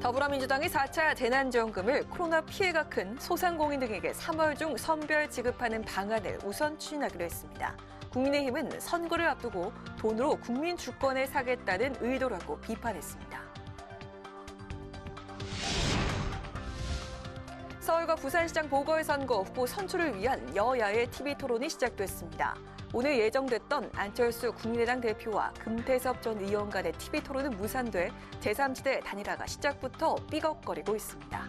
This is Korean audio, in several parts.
더불어민주당이 4차 재난지원금을 코로나 피해가 큰 소상공인 등에게 3월 중 선별 지급하는 방안을 우선 추진하기로 했습니다. 국민의힘은 선거를 앞두고 돈으로 국민 주권을 사겠다는 의도라고 비판했습니다. 서울과 부산시장 보궐선거 후보 선출을 위한 여야의 TV토론이 시작됐습니다. 오늘 예정됐던 안철수 국민의당 대표와 금태섭 전 의원 간의 TV토론은 무산돼 제3지대 단일화가 시작부터 삐걱거리고 있습니다.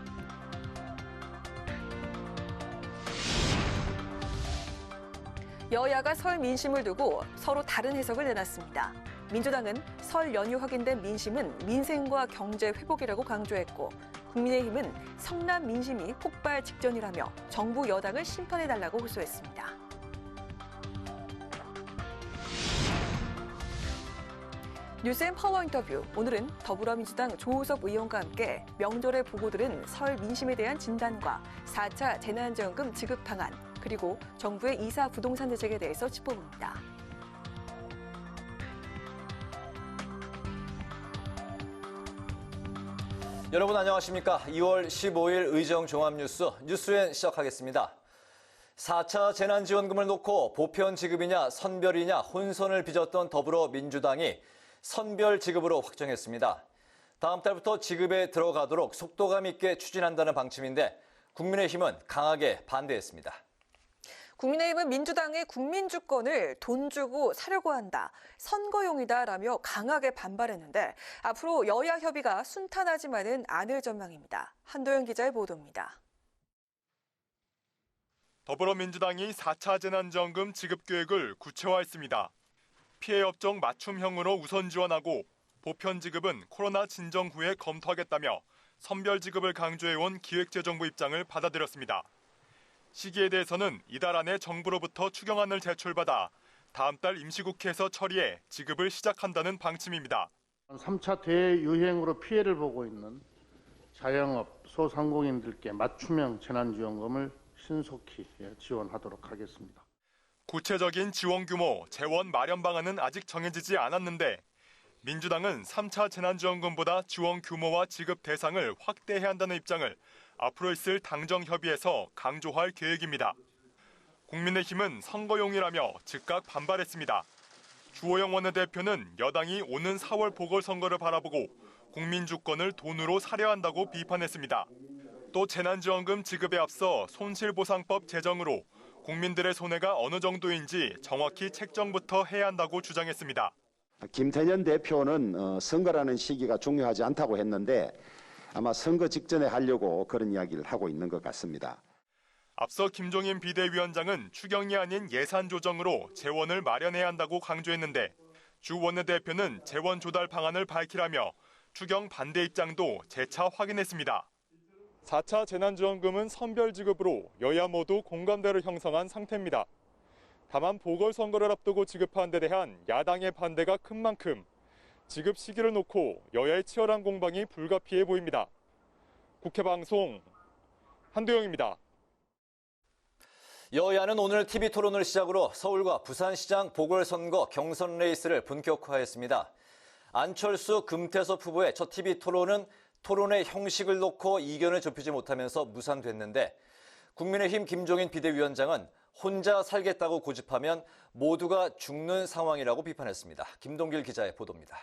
여야가 설 민심을 두고 서로 다른 해석을 내놨습니다. 민주당은 설 연휴 확인된 민심은 민생과 경제 회복이라고 강조했고, 국민의힘은 성남 민심이 폭발 직전이라며 정부 여당을 심판해달라고 호소했습니다. 뉴스앤 파워 인터뷰. 오늘은 더불어민주당 조우석 의원과 함께 명절에 보고 들은 설 민심에 대한 진단과 4차 재난지원금 지급 방안, 그리고 정부의 이사 부동산 대책에 대해서 짚어봅니다. 여러분 안녕하십니까? 2월 15일 의정 종합뉴스 뉴스엔 시작하겠습니다. 4차 재난지원금을 놓고 보편 지급이냐 선별이냐 혼선을 빚었던 더불어민주당이 선별 지급으로 확정했습니다. 다음 달부터 지급에 들어가도록 속도감 있게 추진한다는 방침인데 국민의힘은 강하게 반대했습니다. 국민의힘은 민주당의 국민주권을 돈 주고 사려고 한다, 선거용이다라며 강하게 반발했는데 앞으로 여야 협의가 순탄하지만은 않을 전망입니다. 한도영 기자의 보도입니다. 더불어민주당이 4차 재난지원금 지급 계획을 구체화했습니다. 피해 업종 맞춤형으로 우선 지원하고 보편 지급은 코로나 진정 후에 검토하겠다며 선별 지급을 강조해온 기획재정부 입장을 받아들였습니다. 시기에 대해서는 이달 안에 정부로부터 추경안을 제출받아 다음 달 임시국회에서 처리해 지급을 시작한다는 방침입니다. 3차 대유행으로 피해를 보고 있는 자영업, 소상공인들께 맞춤형 재난지원금을 신속히 지원하도록 하겠습니다. 구체적인 지원 규모, 재원 마련 방안은 아직 정해지지 않았는데 민주당은 3차 재난지원금보다 지원 규모와 지급 대상을 확대해야 한다는 입장을 앞으로 있을 당정 협의에서 강조할 계획입니다. 국민의힘은 선거용이라며 즉각 반발했습니다. 주호영 원내대표는 여당이 오는 4월 보궐선거를 바라보고 국민 주권을 돈으로 사려 한다고 비판했습니다. 또 재난지원금 지급에 앞서 손실보상법 제정으로 국민들의 손해가 어느 정도인지 정확히 책정부터 해야 한다고 주장했습니다. 김태년 대표는 선거라는 시기가 중요하지 않다고 했는데 아마 선거 직전에 하려고 그런 이야기를 하고 있는 것 같습니다. 앞서 김종인 비대위원장은 추경이 아닌 예산 조정으로 재원을 마련해야 한다고 강조했는데 주 원내대표는 재원 조달 방안을 밝히라며 추경 반대 입장도 재차 확인했습니다. 4차 재난지원금은 선별 지급으로 여야 모두 공감대를 형성한 상태입니다. 다만 보궐선거를 앞두고 지급하는 데 대한 야당의 반대가 큰 만큼 지급 시기를 놓고 여야의 치열한 공방이 불가피해 보입니다. 국회방송 한도영입니다. 여야는 오늘 TV토론을 시작으로 서울과 부산시장 보궐선거 경선 레이스를 본격화했습니다. 안철수, 금태섭 후보의 첫 TV토론은 토론의 형식을 놓고 이견을 좁히지 못하면서 무산됐는데 국민의힘 김종인 비대위원장은 혼자 살겠다고 고집하면 모두가 죽는 상황이라고 비판했습니다. 김동길 기자의 보도입니다.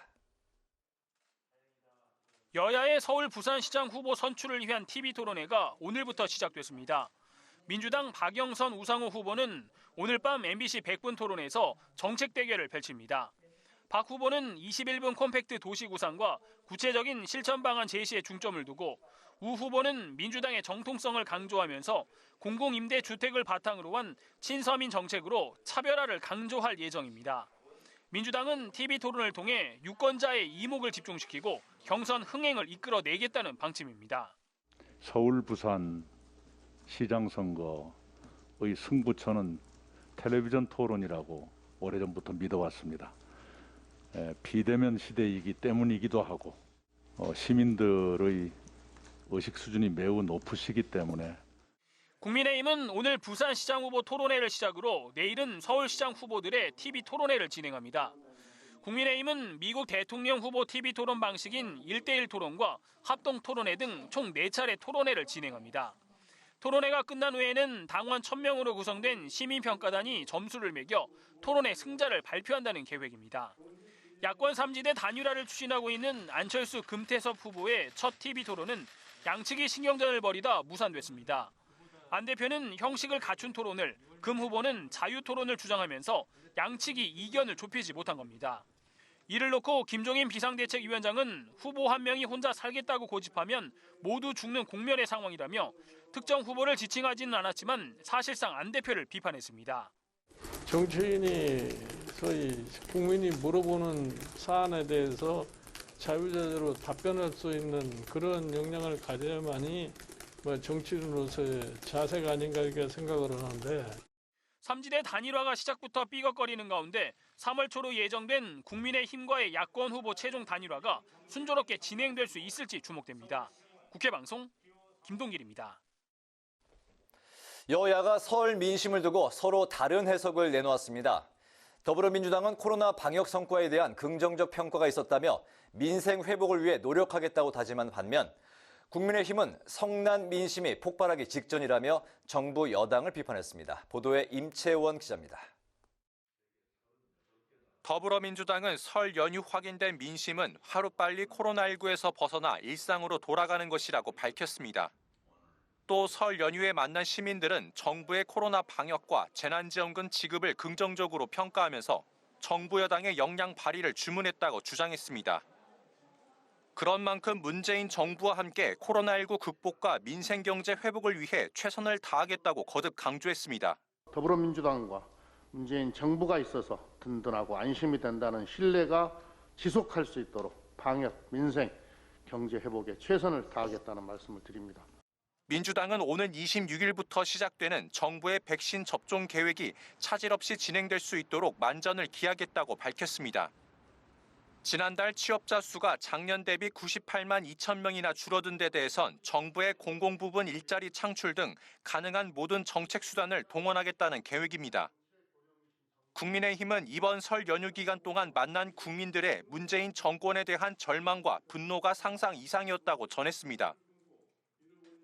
여야의 서울 부산시장 후보 선출을 위한 TV토론회가 오늘부터 시작됐습니다. 민주당 박영선 우상호 후보는 오늘 밤 MBC 100분 토론에서 정책 대결을 펼칩니다. 박 후보는 21분 컴팩트 도시 구상과 구체적인 실천 방안 제시에 중점을 두고 우 후보는 민주당의 정통성을 강조하면서 공공임대주택을 바탕으로 한 친서민 정책으로 차별화를 강조할 예정입니다. 민주당은 TV토론을 통해 유권자의 이목을 집중시키고 경선 흥행을 이끌어내겠다는 방침입니다. 서울, 부산 시장 선거의 승부처는 텔레비전 토론이라고 오래전부터 믿어왔습니다. 비대면 시대이기 때문이기도 하고 시민들의 의식 수준이 매우 높으시기 때문에 국민의힘은 오늘 부산시장 후보 토론회를 시작으로 내일은 서울시장 후보들의 TV 토론회를 진행합니다. 국민의힘은 미국 대통령 후보 TV 토론 방식인 1대1 토론과 합동 토론회 등 총 4차례 토론회를 진행합니다. 토론회가 끝난 후에는 당원 1000명으로 구성된 시민평가단이 점수를 매겨 토론회 승자를 발표한다는 계획입니다. 야권 3지대 단일화를 추진하고 있는 안철수 금태섭 후보의 첫 TV 토론은 양측이 신경전을 벌이다 무산됐습니다. 안 대표는 형식을 갖춘 토론을, 금 후보는 자유 토론을 주장하면서 양측이 이견을 좁히지 못한 겁니다. 이를 놓고 김종인 비상대책위원장은 후보 한 명이 혼자 살겠다고 고집하면 모두 죽는 공멸의 상황이라며 특정 후보를 지칭하지는 않았지만 사실상 안 대표를 비판했습니다. 정치인이 소위 국민이 물어보는 사안에 대해서 자유자재로 답변할 수 있는 그런 역량을 가져야만이 정치인으로서의 자세가 아닌가 이렇게 생각을 하는데 3지대 단일화가 시작부터 삐걱거리는 가운데 3월 초로 예정된 국민의힘과의 야권 후보 최종 단일화가 순조롭게 진행될 수 있을지 주목됩니다. 국회방송 김동길입니다. 여야가 설 민심을 두고 서로 다른 해석을 내놓았습니다. 더불어민주당은 코로나 방역 성과에 대한 긍정적 평가가 있었다며 민생 회복을 위해 노력하겠다고 다짐한 반면 국민의힘은 성난 민심이 폭발하기 직전이라며 정부 여당을 비판했습니다. 보도에 임채원 기자입니다. 더불어민주당은 설 연휴 확인된 민심은 하루빨리 코로나19에서 벗어나 일상으로 돌아가는 것이라고 밝혔습니다. 또 설 연휴에 만난 시민들은 정부의 코로나 방역과 재난지원금 지급을 긍정적으로 평가하면서 정부 여당의 역량 발휘를 주문했다고 주장했습니다. 그런 만큼 문재인 정부와 함께 코로나19 극복과 민생경제 회복을 위해 최선을 다하겠다고 거듭 강조했습니다. 더불어민주당과 문재인 정부가 있어서 든든하고 안심이 된다는 신뢰가 지속할 수 있도록 방역, 민생, 경제 회복에 최선을 다하겠다는 말씀을 드립니다. 민주당은 오는 26일부터 시작되는 정부의 백신 접종 계획이 차질 없이 진행될 수 있도록 만전을 기하겠다고 밝혔습니다. 지난달 취업자 수가 작년 대비 98만 2천 명이나 줄어든 데 대해선 정부의 공공부문 일자리 창출 등 가능한 모든 정책 수단을 동원하겠다는 계획입니다. 국민의힘은 이번 설 연휴 기간 동안 만난 국민들의 문재인 정권에 대한 절망과 분노가 상상 이상이었다고 전했습니다.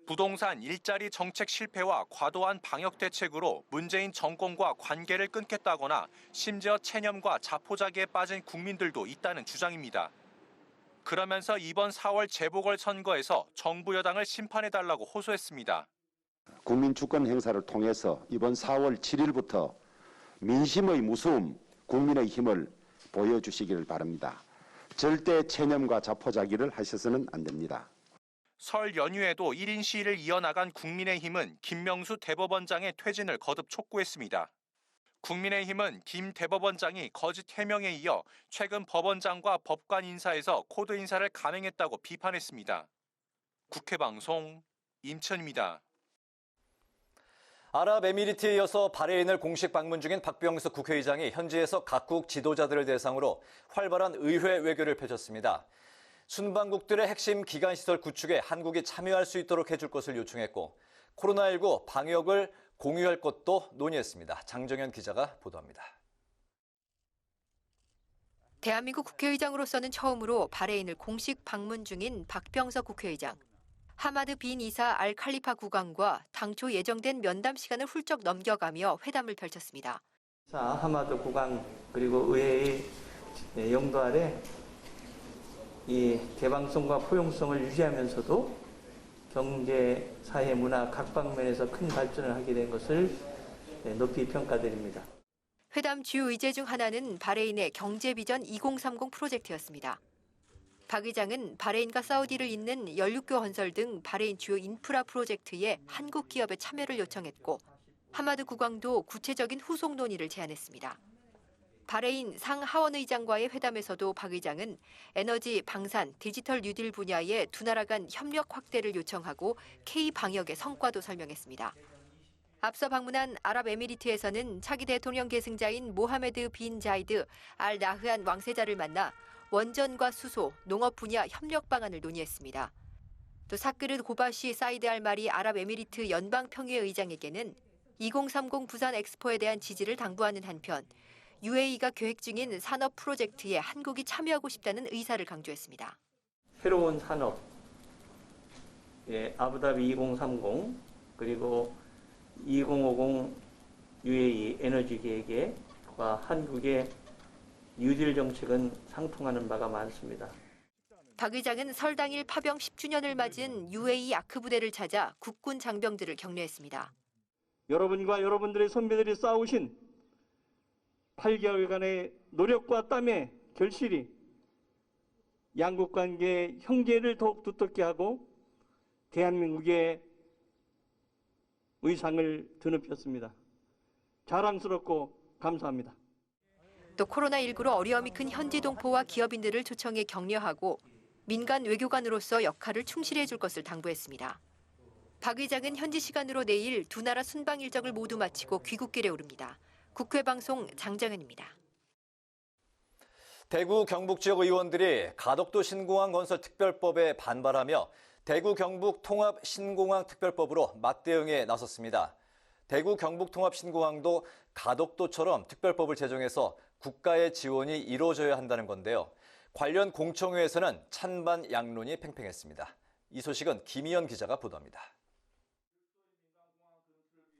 부동산, 일자리 정책 실패와 과도한 방역 대책으로 문재인 정권과 관계를 끊겠다거나 심지어 체념과 자포자기에 빠진 국민들도 있다는 주장입니다. 그러면서 이번 4월 재보궐선거에서 정부 여당을 심판해달라고 호소했습니다. 국민 주권 행사를 통해서 이번 4월 7일부터 민심의 무서움, 국민의 힘을 보여주시기를 바랍니다. 절대 체념과 자포자기를 하셔서는 안 됩니다. 설 연휴에도 1인 시위를 이어나간 국민의힘은 김명수 대법원장의 퇴진을 거듭 촉구했습니다. 국민의힘은 김 대법원장이 거짓 해명에 이어 최근 법원장과 법관 인사에서 코드 인사를 감행했다고 비판했습니다. 국회방송 임천입니다. 아랍에미리트에 이어서 바레인을 공식 방문 중인 박병석 국회의장이 현지에서 각국 지도자들을 대상으로 활발한 의회 외교를 펼쳤습니다. 순방국들의 핵심 기관시설 구축에 한국이 참여할 수 있도록 해줄 것을 요청했고 코로나19 방역을 공유할 것도 논의했습니다. 장정현 기자가 보도합니다. 대한민국 국회의장으로서는 처음으로 바레인을 공식 방문 중인 박병석 국회의장. 하마드 빈 이사 알 칼리파 국왕과 당초 예정된 면담 시간을 훌쩍 넘겨가며 회담을 펼쳤습니다. 하마드 국왕 그리고 의회의 영도 아래 이 개방성과 포용성을 유지하면서도 경제, 사회, 문화 각 방면에서 큰 발전을 하게 된 것을 높이 평가드립니다. 회담 주요 의제 중 하나는 바레인의 경제비전 2030 프로젝트였습니다. 박 의장은 바레인과 사우디를 잇는 연륙교 건설 등 바레인 주요 인프라 프로젝트에 한국 기업의 참여를 요청했고 하마드 국왕도 구체적인 후속 논의를 제안했습니다. 바레인 상 하원 의장과의 회담에서도 박 의장은 에너지, 방산, 디지털 뉴딜 분야의 두 나라 간 협력 확대를 요청하고 K-방역의 성과도 설명했습니다. 앞서 방문한 아랍에미리트에서는 차기 대통령 계승자인 모하메드 빈 자이드 알 나흐안 왕세자를 만나 원전과 수소, 농업 분야 협력 방안을 논의했습니다. 또 사끄르 고바시 사이드 알마리 아랍에미리트 연방평의회 의장에게는 2030 부산 엑스포에 대한 지지를 당부하는 한편 UAE가 계획 중인 산업 프로젝트에 한국이 참여하고 싶다는 의사를 강조했습니다. 새로운 산업, 아부다비 2030 그리고 2050 UAE 에너지 계획과 한국의 뉴딜 정책은 상통하는 바가 많습니다. 박 의장은 설 당일 파병 10주년을 맞은 UAE 아크 부대를 찾아 국군 장병들을 격려했습니다. 여러분과 여러분들의 선배들이 쌓으신 8개월간의 노력과 땀의 결실이 양국 관계의 형제를 더욱 두텁게 하고 대한민국의 의상을 드높였습니다. 자랑스럽고 감사합니다. 또 코로나19로 어려움이 큰 현지 동포와 기업인들을 초청해 격려하고 민간 외교관으로서 역할을 충실히 해줄 것을 당부했습니다. 박 의장은 현지 시간으로 내일 두 나라 순방 일정을 모두 마치고 귀국길에 오릅니다. 국회방송 장정은입니다. 대구 경북 지역 의원들이 가덕도 신공항 건설 특별법에 반발하며 대구 경북 통합 신공항 특별법으로 맞대응에 나섰습니다. 대구 경북 통합 신공항도 가덕도처럼 특별법을 제정해서 국가의 지원이 이루어져야 한다는 건데요. 관련 공청회에서는 찬반 양론이 팽팽했습니다. 이 소식은 김희연 기자가 보도합니다.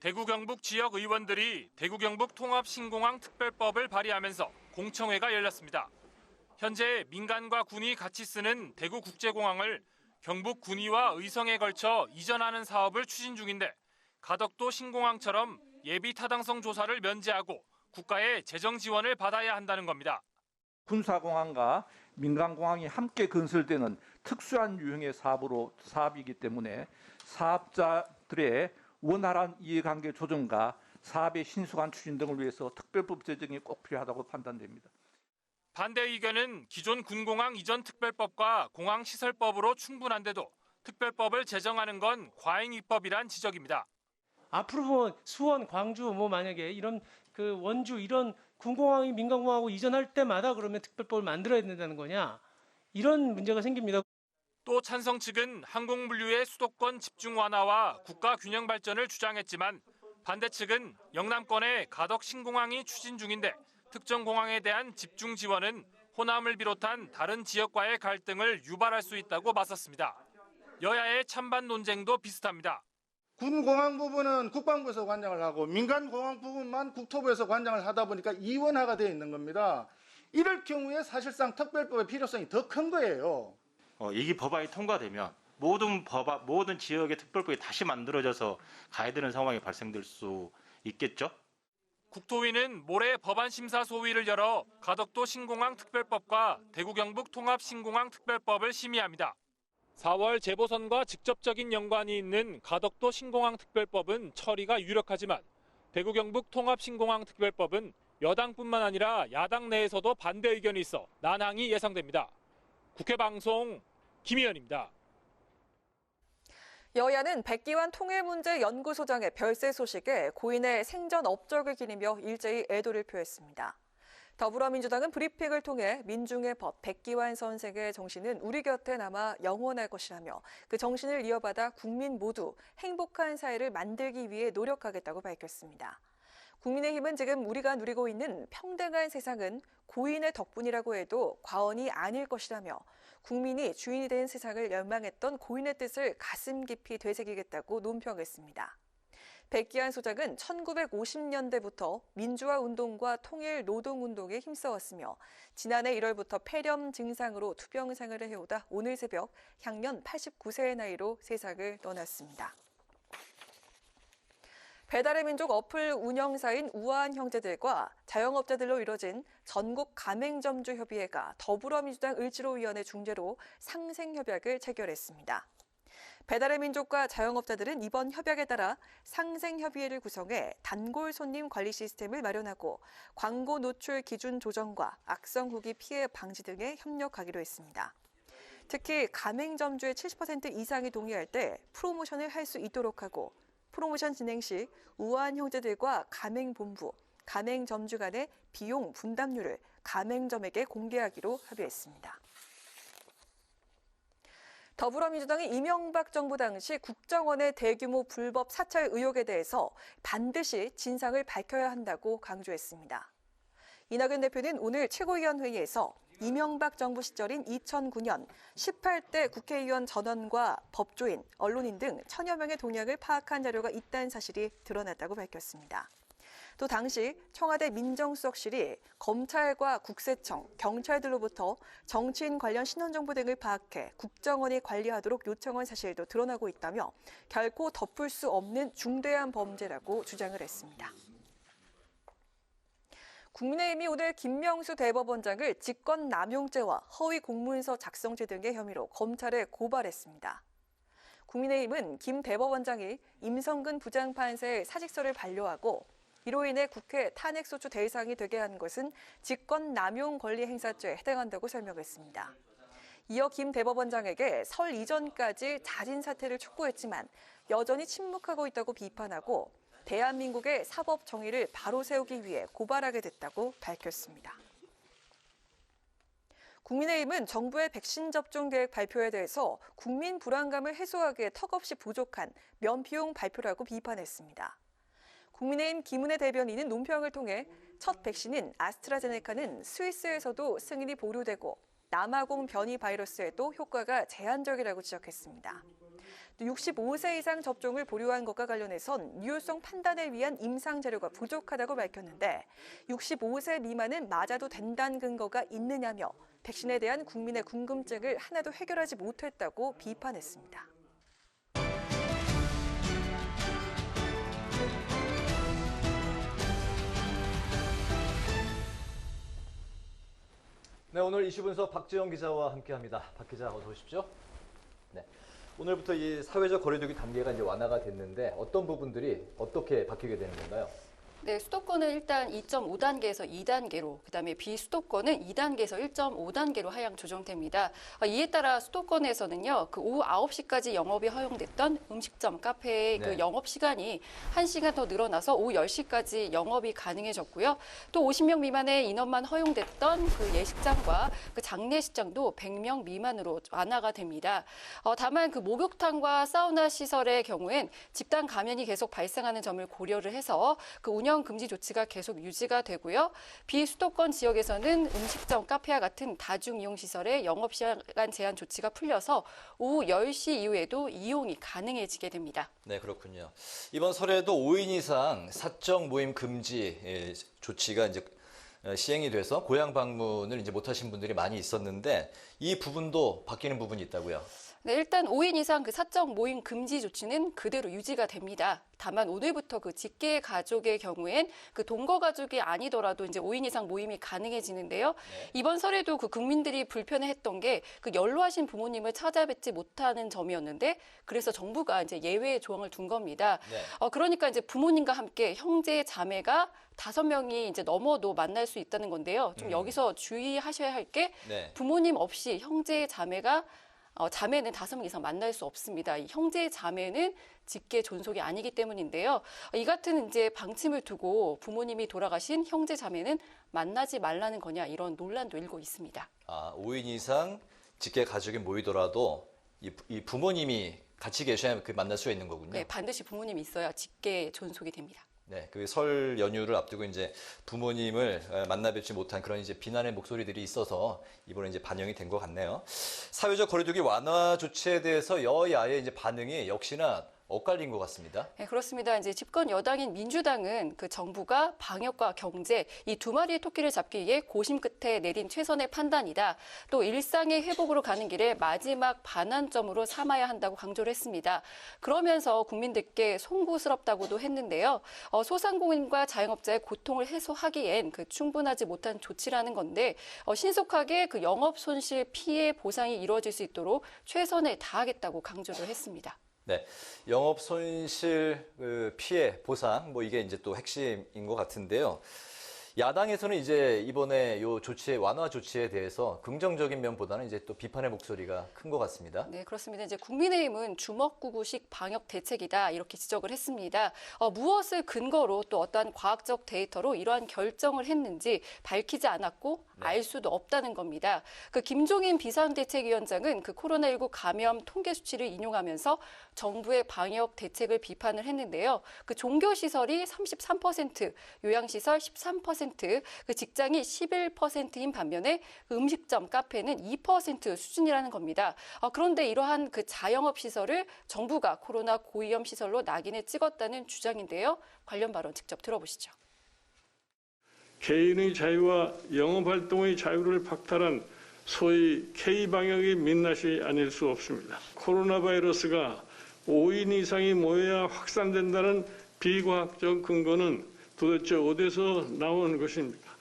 대구 경북 지역 의원들이 대구 경북 통합 신공항 특별법을 발의하면서 공청회가 열렸습니다. 현재 민간과 군이 같이 쓰는 대구 국제공항을 경북 군위와 의성에 걸쳐 이전하는 사업을 추진 중인데 가덕도 신공항처럼 예비 타당성 조사를 면제하고 국가의 재정 지원을 받아야 한다는 겁니다. 군사공항과 민간공항이 함께 건설되는 특수한 유형의 사업이기 때문에 사업자들의 원활한 이해관계 조정과 사업의 신속한 추진 등을 위해서 특별법 제정이 꼭 필요하다고 판단됩니다. 반대 의견은 기존 군공항 이전 특별법과 공항시설법으로 충분한데도 특별법을 제정하는 건 과잉 입법이란 지적입니다. 앞으로 수원, 광주 만약에 이런 원주 이런 군공항이 민간공항하고 이전할 때마다 그러면 특별법을 만들어야 된다는 거냐? 이런 문제가 생깁니다. 또 찬성 측은 항공물류의 수도권 집중 완화와 국가 균형 발전을 주장했지만 반대 측은 영남권에 가덕 신공항이 추진 중인데 특정 공항에 대한 집중 지원은 호남을 비롯한 다른 지역과의 갈등을 유발할 수 있다고 맞섰습니다. 여야의 찬반 논쟁도 비슷합니다. 군공항 부분은 국방부에서 관장을 하고 민간공항 부분만 국토부에서 관장을 하다 보니까 이원화가 되어 있는 겁니다. 이럴 경우에 사실상 특별법의 필요성이 더 큰 거예요. 이 법안이 통과되면 모든 지역의 특별법이 다시 만들어져서 가야 되는 상황이 발생될 수 있겠죠? 국토위는 모레 법안 심사 소위를 열어 가덕도 신공항 특별법과 대구 경북 통합 신공항 특별법을 심의합니다. 4월 재보선과 직접적인 연관이 있는 가덕도 신공항 특별법은 처리가 유력하지만 대구 경북 통합 신공항 특별법은 여당뿐만 아니라 야당 내에서도 반대 의견이 있어 난항이 예상됩니다. 국회 방송 김희연입니다. 여야는 백기환 통일문제연구소장의 별세 소식에 고인의 생전 업적을 기리며 일제히 애도를 표했습니다. 더불어민주당은 브리핑을 통해 민중의 벗 백기환 선생의 정신은 우리 곁에 남아 영원할 것이라며 그 정신을 이어받아 국민 모두 행복한 사회를 만들기 위해 노력하겠다고 밝혔습니다. 국민의힘은 지금 우리가 누리고 있는 평등한 세상은 고인의 덕분이라고 해도 과언이 아닐 것이라며 국민이 주인이 된 세상을 열망했던 고인의 뜻을 가슴 깊이 되새기겠다고 논평했습니다. 백기환 소장은 1950년대부터 민주화 운동과 통일 노동 운동에 힘써왔으며 지난해 1월부터 폐렴 증상으로 투병 생활을 해오다 오늘 새벽 향년 89세의 나이로 세상을 떠났습니다. 배달의 민족 어플 운영사인 우아한 형제들과 자영업자들로 이뤄진 전국 가맹점주 협의회가 더불어민주당 을지로위원회 중재로 상생협약을 체결했습니다. 배달의 민족과 자영업자들은 이번 협약에 따라 상생협의회를 구성해 단골 손님 관리 시스템을 마련하고 광고 노출 기준 조정과 악성 후기 피해 방지 등에 협력하기로 했습니다. 특히 가맹점주의 70% 이상이 동의할 때 프로모션을 할 수 있도록 하고 프로모션 진행 시 우아한 형제들과 가맹본부, 가맹점주 간의 비용 분담률을 가맹점에게 공개하기로 합의했습니다. 더불어민주당이 이명박 정부 당시 국정원의 대규모 불법 사찰 의혹에 대해서 반드시 진상을 밝혀야 한다고 강조했습니다. 이낙연 대표는 오늘 최고위원 회의에서 이명박 정부 시절인 2009년 18대 국회의원 전원과 법조인, 언론인 등 1000여 명의 동향을 파악한 자료가 있다는 사실이 드러났다고 밝혔습니다. 또 당시 청와대 민정수석실이 검찰과 국세청, 경찰들로부터 정치인 관련 신원정보 등을 파악해 국정원이 관리하도록 요청한 사실도 드러나고 있다며 결코 덮을 수 없는 중대한 범죄라고 주장을 했습니다. 국민의힘이 오늘 김명수 대법원장을 직권남용죄와 허위 공문서 작성죄 등의 혐의로 검찰에 고발했습니다. 국민의힘은 김 대법원장이 임성근 부장판사의 사직서를 반려하고 이로 인해 국회 탄핵소추 대상이 되게 한 것은 직권남용 권리행사죄에 해당한다고 설명했습니다. 이어 김 대법원장에게 설 이전까지 자진 사퇴를 촉구했지만 여전히 침묵하고 있다고 비판하고 대한민국의 사법 정의를 바로 세우기 위해 고발하게 됐다고 밝혔습니다. 국민의힘은 정부의 백신 접종 계획 발표에 대해서 국민 불안감을 해소하기에 턱없이 부족한 면피용 발표라고 비판했습니다. 국민의힘 김은혜 대변인은 논평을 통해 첫 백신인 아스트라제네카는 스위스에서도 승인이 보류되고 남아공 변이 바이러스에도 효과가 제한적이라고 지적했습니다. 또 65세 이상 접종을 보류한 것과 관련해선 유효성 판단을 위한 임상 자료가 부족하다고 밝혔는데 65세 미만은 맞아도 된다는 근거가 있느냐며 백신에 대한 국민의 궁금증을 하나도 해결하지 못했다고 비판했습니다. 네, 오늘 이슈 분석 박지영 기자와 함께합니다. 박 기자 어서 오십시오. 네, 오늘부터 이 사회적 거리두기 단계가 이제 완화가 됐는데 어떤 부분들이 어떻게 바뀌게 되는 건가요? 네, 수도권은 일단 2.5단계에서 2단계로, 그다음에 비수도권은 2단계에서 1.5단계로 하향 조정됩니다. 이에 따라 수도권에서는요, 그 오후 9시까지 영업이 허용됐던 음식점, 카페의 그 영업 시간이 1시간 더 늘어나서 오후 10시까지 영업이 가능해졌고요. 또 50명 미만의 인원만 허용됐던 그 예식장과 그 장례식장도 100명 미만으로 완화가 됩니다. 다만 그 목욕탕과 사우나 시설의 경우엔 집단 감염이 계속 발생하는 점을 고려를 해서 그 운영 금지 조치가 계속 유지가 되고요. 비수도권 지역에서는 음식점, 카페와 같은 다중이용시설의 영업시간 제한 조치가 풀려서 오후 10시 이후에도 이용이 가능해지게 됩니다. 네, 그렇군요. 이번 설에도 5인 이상 사적 모임 금지 조치가 이제 시행이 돼서 고향 방문을 이제 못하신 분들이 많이 있었는데 이 부분도 바뀌는 부분이 있다고요? 네, 일단 5인 이상 그 사적 모임 금지 조치는 그대로 유지가 됩니다. 다만 오늘부터 그 직계 가족의 경우엔 그 동거 가족이 아니더라도 이제 5인 이상 모임이 가능해지는데요. 이번 설에도 그 국민들이 불편해했던 게 그 연로하신 부모님을 찾아뵙지 못하는 점이었는데 그래서 정부가 이제 예외 조항을 둔 겁니다. 그러니까 이제 부모님과 함께 형제 자매가 5명이 이제 넘어도 만날 수 있다는 건데요. 좀 여기서 주의하셔야 할 게 부모님 없이 형제 자매가 자매는 5명 이상 만날 수 없습니다. 이 형제 자매는 직계 존속이 아니기 때문인데요. 이 같은 이제 방침을 두고 부모님이 돌아가신 형제 자매는 만나지 말라는 거냐 이런 논란도 일고 있습니다. 5인 이상 직계 가족이 모이더라도 이 부모님이 같이 계셔야 만날 수 있는 거군요. 네, 반드시 부모님이 있어야 직계 존속이 됩니다. 네, 그 설 연휴를 앞두고 이제 부모님을 만나 뵙지 못한 그런 이제 비난의 목소리들이 있어서 이번에 이제 반영이 된 것 같네요. 사회적 거리두기 완화 조치에 대해서 여야의 이제 반응이 역시나 엇갈린 것 같습니다. 네, 그렇습니다. 이제 집권 여당인 민주당은 그 정부가 방역과 경제 이 두 마리의 토끼를 잡기 위해 고심 끝에 내린 최선의 판단이다. 또 일상의 회복으로 가는 길에 마지막 반환점으로 삼아야 한다고 강조를 했습니다. 그러면서 국민들께 송구스럽다고도 했는데요. 소상공인과 자영업자의 고통을 해소하기엔 그 충분하지 못한 조치라는 건데 신속하게 그 영업 손실 피해 보상이 이루어질 수 있도록 최선을 다하겠다고 강조를 했습니다. 네, 영업 손실 피해 보상 이게 이제 또 핵심인 것 같은데요. 야당에서는 이제 이번에 요 조치의 완화 조치에 대해서 긍정적인 면보다는 이제 또 비판의 목소리가 큰 것 같습니다. 네, 그렇습니다. 이제 국민의힘은 주먹구구식 방역 대책이다 이렇게 지적을 했습니다. 무엇을 근거로 또 어떠한 과학적 데이터로 이러한 결정을 했는지 밝히지 않았고 알 수도 없다는 겁니다. 그 김종인 비상대책위원장은 그 코로나19 감염 통계 수치를 인용하면서 정부의 방역 대책을 비판을 했는데요. 그 종교시설이 33%, 요양시설 13% 10%, 그 직장이 11%인 반면에 음식점, 카페는 2% 수준이라는 겁니다. 그런데 이러한 그 자영업 시설을 정부가 코로나 고위험 시설로 낙인에 찍었다는 주장인데요. 관련 발언 직접 들어보시죠. 개인의 자유와 영업활동의 자유를 박탈한 소위 K방역의 민낯이 아닐 수 없습니다. 코로나 바이러스가 5인 이상이 모여야 확산된다는 비과학적 근거는 도대체 어디서 나온 것입니까?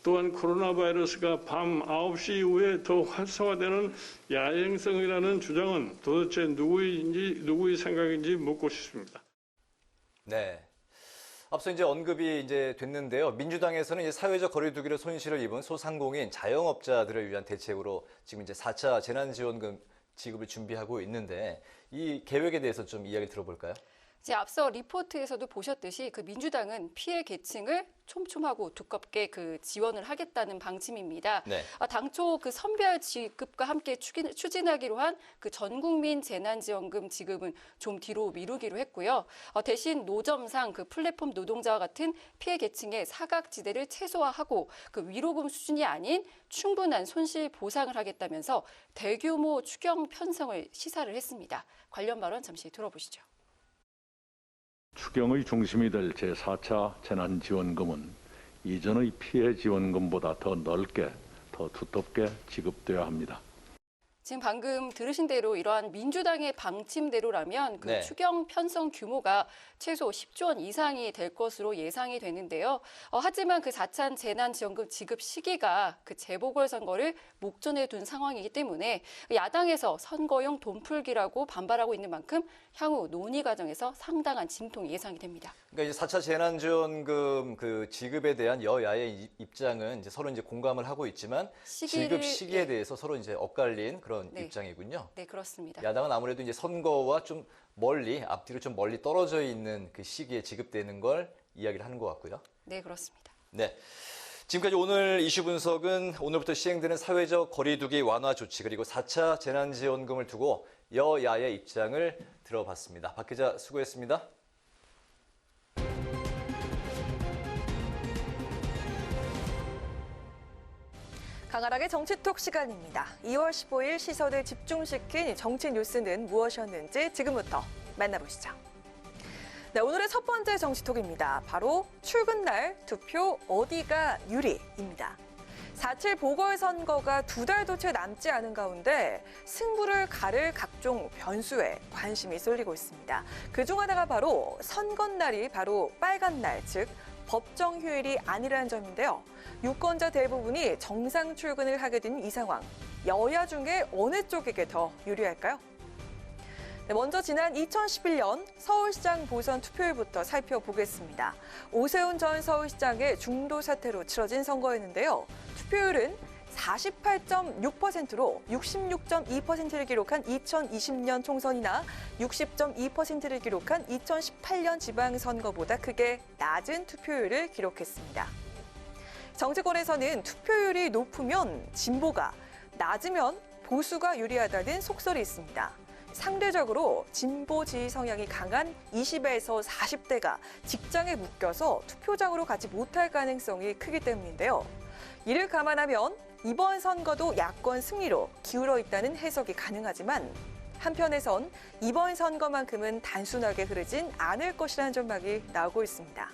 또한 코로나 바이러스가 밤 9시 이후에 더 활성화되는 야행성이라는 주장은 도대체 누구의 생각인지 묻고 싶습니다. 네. 앞서 이제 언급이 이제 됐는데요. 민주당에서는 이제 사회적 거리두기로 손실을 입은 소상공인 자영업자들을 위한 대책으로 지금 이제 4차 재난지원금 지급을 준비하고 있는데 이 계획에 대해서 좀 이야기 들어볼까요? 이제 앞서 리포트에서도 보셨듯이 그 민주당은 피해 계층을 촘촘하고 두껍게 그 지원을 하겠다는 방침입니다. 네. 당초 그 선별 지급과 함께 추진하기로 한 그 전국민 재난지원금 지급은 좀 뒤로 미루기로 했고요. 대신 노점상 그 플랫폼 노동자와 같은 피해 계층의 사각지대를 최소화하고 그 위로금 수준이 아닌 충분한 손실 보상을 하겠다면서 대규모 추경 편성을 시사를 했습니다. 관련 발언 잠시 들어보시죠. 추경의 중심이 될 제4차 재난지원금은 이전의 피해 지원금보다 더 넓게, 더 두텁게 지급돼야 합니다. 지금 방금 들으신 대로 이러한 민주당의 방침대로라면 그 네. 추경 편성 규모가 최소 10조 원 이상이 될 것으로 예상이 되는데요. 하지만 그 4차 재난지원금 지급 시기가 그 재보궐선거를 목전에 둔 상황이기 때문에 야당에서 선거용 돈풀기라고 반발하고 있는 만큼 향후 논의 과정에서 상당한 진통이 예상이 됩니다. 그러니까 이제 4차 재난지원금 그 지급에 대한 여야의 입장은 이제 서로 이제 공감을 하고 있지만 지급 시기에 대해서 서로 이제 엇갈린 그런 입장이군요. 네, 그렇습니다. 야당은 아무래도 이제 선거와 좀 멀리 앞뒤로 좀 멀리 떨어져 있는 그 시기에 지급되는 걸 이야기를 하는 것 같고요. 네, 그렇습니다. 네. 지금까지 오늘 이슈 분석은 오늘부터 시행되는 사회적 거리두기 완화 조치 그리고 4차 재난지원금을 두고 여야의 입장을 들어봤습니다. 박 기자 수고했습니다. 강하락의 정치톡 시간입니다. 2월 15일 시선을 집중시킨 정치 뉴스는 무엇이었는지 지금부터 만나보시죠. 네, 오늘의 첫 번째 정치톡입니다. 바로 출근 날 투표 어디가 유리입니다. 4.7 보궐선거가 2달도 채 남지 않은 가운데 승부를 가를 각종 변수에 관심이 쏠리고 있습니다. 그중 하나가 바로 선거날이 바로 빨간 날, 즉 법정 휴일이 아니라는 점인데요. 유권자 대부분이 정상 출근을 하게 된 이 상황, 여야 중에 어느 쪽에게 더 유리할까요? 네, 먼저 지난 2011년 서울시장 보선 투표율부터 살펴보겠습니다. 오세훈 전 서울시장의 중도 사태로 치러진 선거였는데요. 투표율은 48.6%로 66.2%를 기록한 2020년 총선이나 60.2%를 기록한 2018년 지방선거보다 크게 낮은 투표율을 기록했습니다. 정치권에서는 투표율이 높으면 진보가, 낮으면 보수가 유리하다는 속설이 있습니다. 상대적으로 진보 지지 성향이 강한 20에서 40대가 직장에 묶여서 투표장으로 가지 못할 가능성이 크기 때문인데요. 이를 감안하면 이번 선거도 야권 승리로 기울어 있다는 해석이 가능하지만 한편에선 이번 선거만큼은 단순하게 흐르진 않을 것이라는 전망이 나오고 있습니다.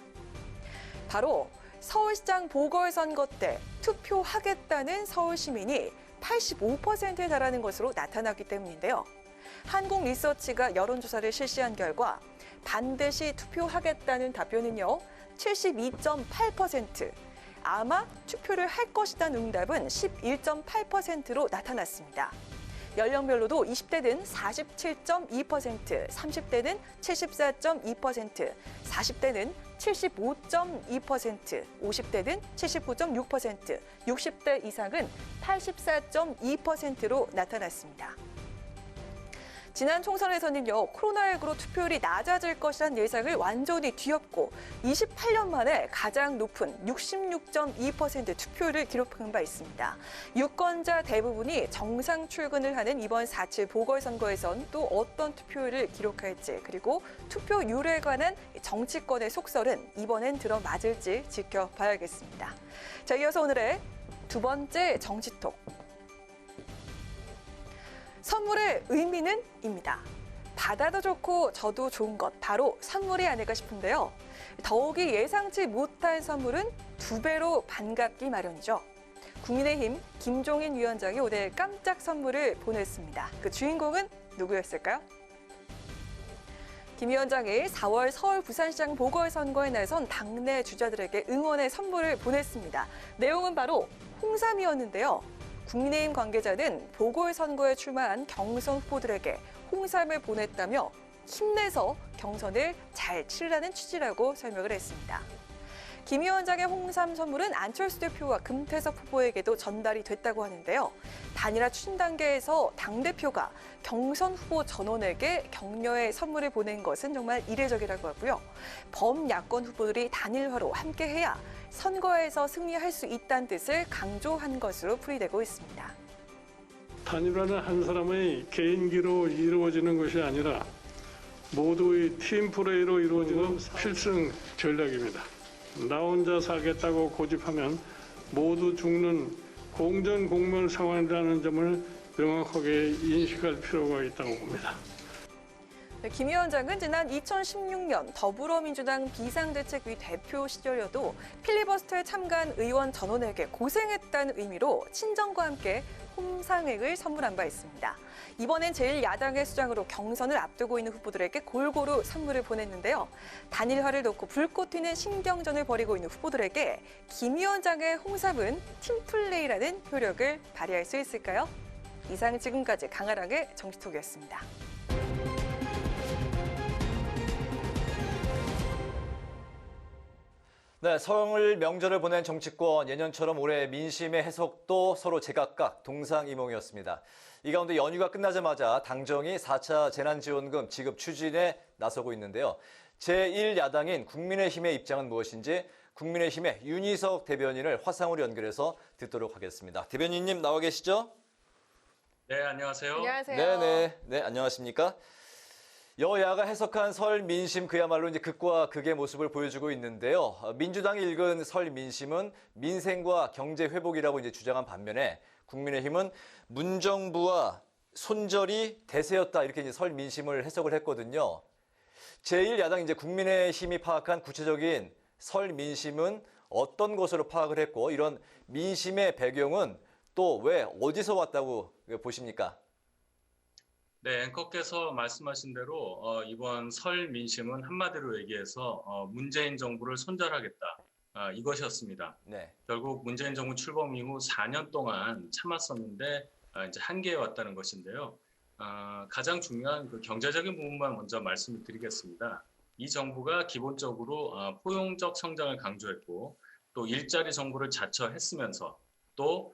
바로 서울시장 보궐선거 때 투표하겠다는 서울 시민이 85%에 달하는 것으로 나타났기 때문인데요. 한국리서치가 여론조사를 실시한 결과 반드시 투표하겠다는 답변은요, 72.8%, 아마 투표를 할 것이라는 응답은 11.8%로 나타났습니다. 연령별로도 20대는 47.2%, 30대는 74.2%, 40대는 75.2%, 50대는 79.6%, 60대 이상은 84.2%로 나타났습니다. 지난 총선에서는요, 코로나19로 투표율이 낮아질 것이란 예상을 완전히 뒤엎고 28년 만에 가장 높은 66.2% 투표율을 기록한 바 있습니다. 유권자 대부분이 정상 출근을 하는 이번 4.7 보궐선거에선 또 어떤 투표율을 기록할지, 그리고 투표율에 관한 정치권의 속설은 이번엔 들어맞을지 지켜봐야겠습니다. 자, 이어서 오늘의 두 번째 정치톡. 선물의 의미는? 입니다. 받아도 좋고 저도 좋은 것, 바로 선물이 아닐까 싶은데요. 더욱이 예상치 못한 선물은 두 배로 반갑기 마련이죠. 국민의힘 김종인 위원장이 오늘 깜짝 선물을 보냈습니다. 그 주인공은 누구였을까요? 김 위원장이 4월 서울 부산시장 보궐선거에 나선 당내 주자들에게 응원의 선물을 보냈습니다. 내용은 바로 홍삼이었는데요. 국민의힘 관계자는 보궐선거에 출마한 경선 후보들에게 홍삼을 보냈다며 힘내서 경선을 잘 치르라는 취지라고 설명을 했습니다. 김 위원장의 홍삼 선물은 안철수 대표와 금태섭 후보에게도 전달이 됐다고 하는데요. 단일화 추진 단계에서 당대표가 경선 후보 전원에게 격려의 선물을 보낸 것은 정말 이례적이라고 하고요. 범야권 후보들이 단일화로 함께해야 선거에서 승리할 수 있다는 뜻을 강조한 것으로 풀이되고 있습니다. 단일화는 한 사람의 개인기로 이루어지는 것이 아니라 모두의 팀플레이로 이루어지는 필승 전략입니다. 나 혼자 살겠다고 고집하면 모두 죽는 공전공멸 상황이라는 점을 명확하게 인식할 필요가 있다고 봅니다. 김 위원장은 지난 2016년 더불어민주당 비상대책위 대표 시절에도 필리버스터에 참가한 의원 전원에게 고생했다는 의미로 친정과 함께 홍삼액을 선물한 바 있습니다. 이번엔 제1야당의 수장으로 경선을 앞두고 있는 후보들에게 골고루 선물을 보냈는데요. 단일화를 놓고 불꽃 튀는 신경전을 벌이고 있는 후보들에게 김 위원장의 홍삼은 팀플레이라는 효력을 발휘할 수 있을까요? 이상 지금까지 강아랑의 정치톡이었습니다. 네, 설 명절을 보낸 정치권, 예년처럼 올해 민심의 해석도 서로 제각각 동상이몽이었습니다. 이 가운데 연휴가 끝나자마자 당정이 4차 재난지원금 지급 추진에 나서고 있는데요. 제1야당인 국민의힘의 입장은 무엇인지 국민의힘의 윤희석 대변인을 화상으로 연결해서 듣도록 하겠습니다. 대변인님 나와 계시죠? 네, 안녕하세요. 안녕하세요. 네, 안녕하십니까? 여야가 해석한 설 민심 그야말로 이제 극과 극의 모습을 보여주고 있는데요. 민주당이 읽은 설 민심은 민생과 경제 회복이라고 이제 주장한 반면에 국민의힘은 문정부와 손절이 대세였다 이렇게 이제 설 민심을 해석을 했거든요. 제1야당 이제 국민의힘이 파악한 구체적인 설 민심은 어떤 것으로 파악을 했고 이런 민심의 배경은 또 왜 어디서 왔다고 보십니까? 네, 앵커께서 말씀하신 대로 이번 설 민심은 한마디로 얘기해서 문재인 정부를 손절하겠다. 이것이었습니다. 네. 결국 문재인 정부 출범 이후 4년 동안 참았었는데 이제 한계에 왔다는 것인데요. 가장 중요한 그 경제적인 부분만 먼저 말씀을 드리겠습니다. 이 정부가 기본적으로 포용적 성장을 강조했고 또 일자리 정부를 자처했으면서 또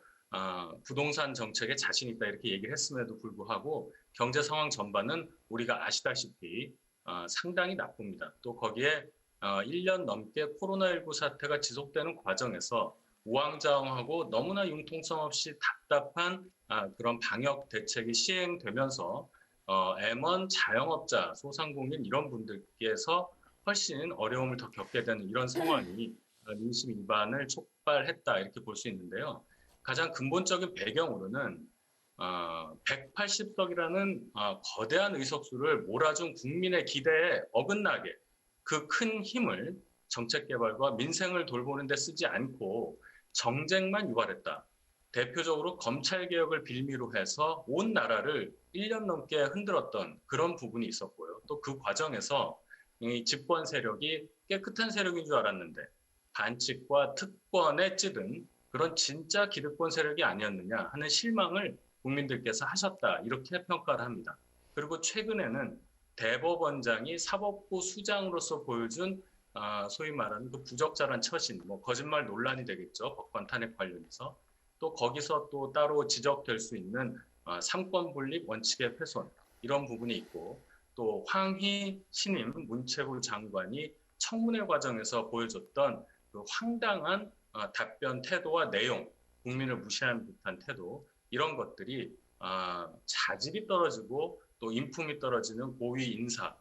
부동산 정책에 자신 있다 이렇게 얘기를 했음에도 불구하고 경제 상황 전반은 우리가 아시다시피 상당히 나쁩니다. 또 거기에 1년 넘게 코로나19 사태가 지속되는 과정에서 우왕좌왕하고 너무나 융통성 없이 답답한 그런 방역 대책이 시행되면서 M1 자영업자, 소상공인 이런 분들께서 훨씬 어려움을 더 겪게 되는 이런 상황이 민심 위반을 촉발했다 이렇게 볼 수 있는데요. 가장 근본적인 배경으로는 180석이라는 거대한 의석수를 몰아준 국민의 기대에 어긋나게 그 큰 힘을 정책 개발과 민생을 돌보는 데 쓰지 않고 정쟁만 유발했다. 대표적으로 검찰 개혁을 빌미로 해서 온 나라를 1년 넘게 흔들었던 그런 부분이 있었고요. 또 그 과정에서 이 집권 세력이 깨끗한 세력인 줄 알았는데 반칙과 특권에 찌든 그런 진짜 기득권 세력이 아니었느냐 하는 실망을 국민들께서 하셨다 이렇게 평가를 합니다. 그리고 최근에는 대법원장이 사법부 수장으로서 보여준 소위 말하는 그 부적절한 처신, 거짓말 논란이 되겠죠. 법관 탄핵 관련해서. 또 거기서 또 따로 지적될 수 있는 삼권 분립 원칙의 훼손 이런 부분이 있고 또 황희 신임 문체부 장관이 청문회 과정에서 보여줬던 그 황당한 답변 태도와 내용, 국민을 무시하는 듯한 태도 이런 것들이 자질이 떨어지고 또 인품이 떨어지는 고위 인사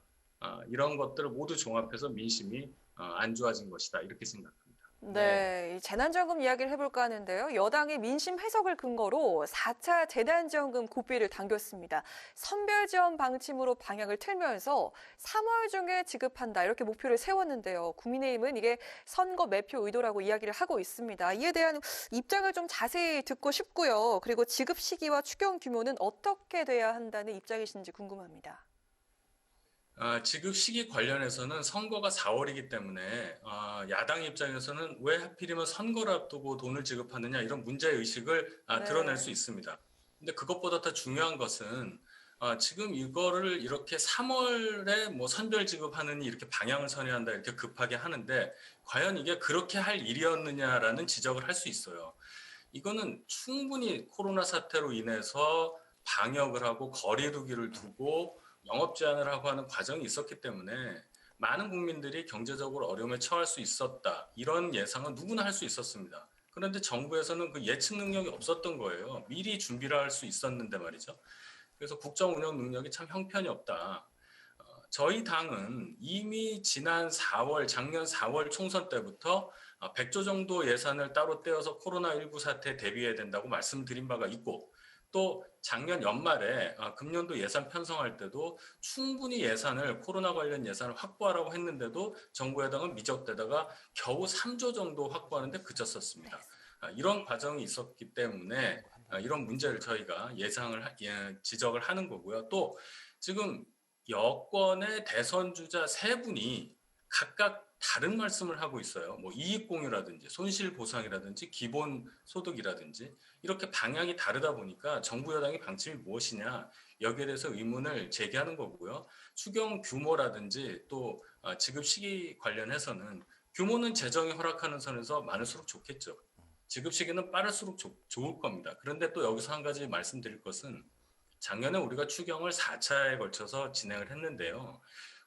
이런 것들을 모두 종합해서 민심이 안 좋아진 것이다 이렇게 생각합니다. 네, 이 재난지원금 이야기를 해볼까 하는데요. 여당이 민심 해석을 근거로 4차 재난지원금 고비를 당겼습니다. 선별지원 방침으로 방향을 틀면서 3월 중에 지급한다 이렇게 목표를 세웠는데요. 국민의힘은 이게 선거 매표 의도라고 이야기를 하고 있습니다. 이에 대한 입장을 좀 자세히 듣고 싶고요. 그리고 지급 시기와 추경 규모는 어떻게 돼야 한다는 입장이신지 궁금합니다. 지급 시기 관련해서는 선거가 4월이기 때문에 야당 입장에서는 왜 하필이면 선거를 앞두고 돈을 지급하느냐 이런 문제의식을 드러낼 수 있습니다. 근데 그것보다 더 중요한 것은 지금 이거를 이렇게 3월에 뭐 선별 지급하느니 이렇게 방향을 선회한다 이렇게 급하게 하는데 과연 이게 그렇게 할 일이었느냐라는 지적을 할 수 있어요. 이거는 충분히 코로나 사태로 인해서 방역을 하고 거리 두기를 두고 영업 제한을 하고 하는 과정이 있었기 때문에 많은 국민들이 경제적으로 어려움에 처할 수 있었다. 이런 예상은 누구나 할 수 있었습니다. 그런데 정부에서는 그 예측 능력이 없었던 거예요. 미리 준비를 할 수 있었는데 말이죠. 그래서 국정 운영 능력이 참 형편이 없다. 저희 당은 이미 지난 작년 4월 총선 때부터 100조 정도 예산을 따로 떼어서 코로나19 사태에 대비해야 된다고 말씀드린 바가 있고 또 작년 연말에 금년도 예산 편성할 때도 충분히 예산을 코로나 관련 예산을 확보하라고 했는데도 정부 여당은 미적대다가 겨우 3조 정도 확보하는데 그쳤었습니다. 이런 과정이 있었기 때문에 이런 문제를 저희가 지적을 하는 거고요. 또 지금 여권의 대선 주자 세 분이 각각 다른 말씀을 하고 있어요. 뭐 이익공유라든지 손실보상이라든지 기본소득이라든지 이렇게 방향이 다르다 보니까 정부 여당의 방침이 무엇이냐 여기에 대해서 의문을 제기하는 거고요. 추경 규모라든지 또 지급 시기 관련해서는 규모는 재정이 허락하는 선에서 많을수록 좋겠죠. 지급 시기는 빠를수록 좋을 겁니다. 그런데 또 여기서 한 가지 말씀드릴 것은 작년에 우리가 추경을 4차에 걸쳐서 진행을 했는데요.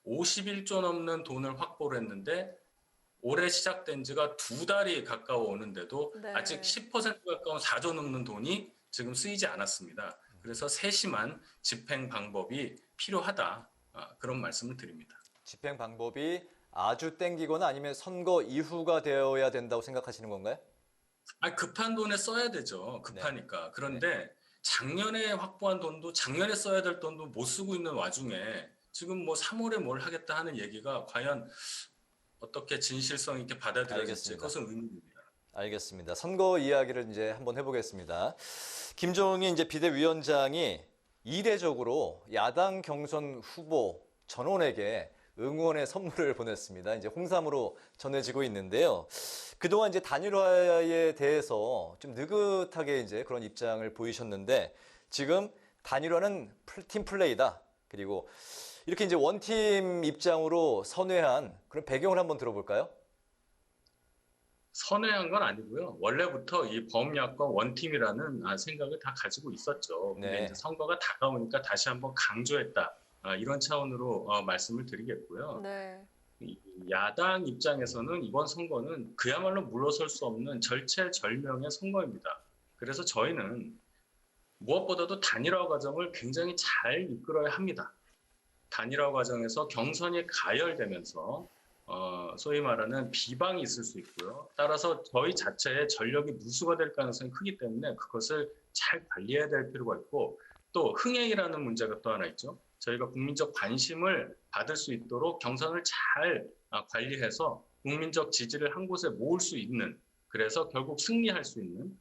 51조 넘는 돈을 확보를 했는데 올해 시작된 지가 2달이 가까워 오는데도 아직 10% 가까운 4조 넘는 돈이 지금 쓰이지 않았습니다. 그래서 세심한 집행 방법이 필요하다. 그런 말씀을 드립니다. 집행 방법이 아주 땡기거나 아니면 선거 이후가 되어야 된다고 생각하시는 건가요? 급한 돈에 써야 되죠. 급하니까. 그런데 작년에 확보한 돈도 작년에 써야 될 돈도 못 쓰고 있는 와중에 지금 뭐 3월에 뭘 하겠다 하는 얘기가 과연 어떻게 진실성 있게 받아들여질지 그것은 의문입니다. 알겠습니다. 선거 이야기를 이제 한번 해보겠습니다. 김종인 이제 비대위원장이 이례적으로 야당 경선 후보 전원에게 응원의 선물을 보냈습니다. 이제 홍삼으로 전해지고 있는데요. 그동안 이제 단일화에 대해서 좀 느긋하게 이제 그런 입장을 보이셨는데 지금 단일화는 팀 플레이다. 그리고 이렇게 이제 원팀 입장으로 선회한 그런 배경을 한번 들어볼까요? 선회한 건 아니고요. 원래부터 이 범야권 원팀이라는 생각을 다 가지고 있었죠. 근데 이제 선거가 다가오니까 다시 한번 강조했다. 이런 차원으로 말씀을 드리겠고요. 야당 입장에서는 이번 선거는 그야말로 물러설 수 없는 절체절명의 선거입니다. 그래서 저희는 무엇보다도 단일화 과정을 굉장히 잘 이끌어야 합니다. 단일화 과정에서 경선이 가열되면서 소위 말하는 비방이 있을 수 있고요. 따라서 저희 자체의 전력이 누수가 될 가능성이 크기 때문에 그것을 잘 관리해야 될 필요가 있고 또 흥행이라는 문제가 또 하나 있죠. 저희가 국민적 관심을 받을 수 있도록 경선을 잘 관리해서 국민적 지지를 한 곳에 모을 수 있는 그래서 결국 승리할 수 있는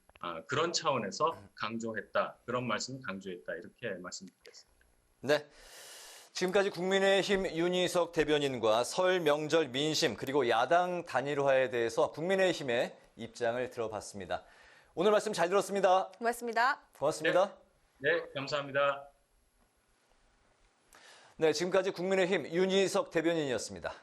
그런 차원에서 강조했다. 그런 말씀을 강조했다. 이렇게 말씀드리겠습니다. 네. 지금까지 국민의힘 윤희석 대변인과 설 명절 민심 그리고 야당 단일화에 대해서 국민의힘의 입장을 들어봤습니다. 오늘 말씀 잘 들었습니다. 고맙습니다. 고맙습니다. 네, 감사합니다. 네, 지금까지 국민의힘 윤희석 대변인이었습니다.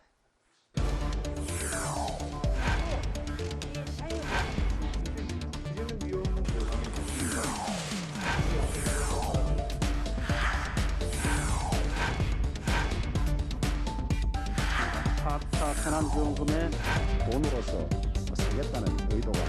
재난지원금의 돈으로서 쓰겠다는 의도가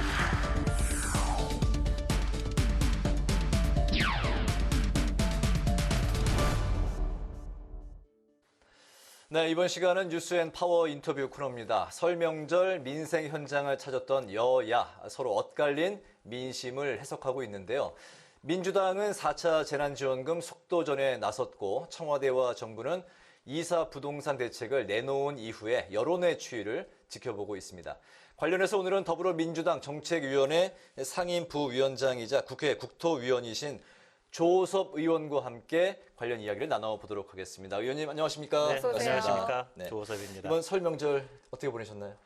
네, 이번 시간은 뉴스앤파워 인터뷰 코너입니다. 설 명절 민생 현장을 찾았던 여야 서로 엇갈린 민심을 해석하고 있는데요. 민주당은 4차 재난지원금 속도전에 나섰고 청와대와 정부는 2사 부동산 대책을 내놓은 이후에 여론의 추이를 지켜보고 있습니다. 관련해서 오늘은 더불어민주당 정책위원회 상임부위원장이자 국회 국토위원이신 조호섭 의원과 함께 관련 이야기를 나눠보도록 하겠습니다. 의원님 안녕하십니까? 네, 안녕하십니까? 네. 조호섭입니다. 이번 설 명절 어떻게 보내셨나요?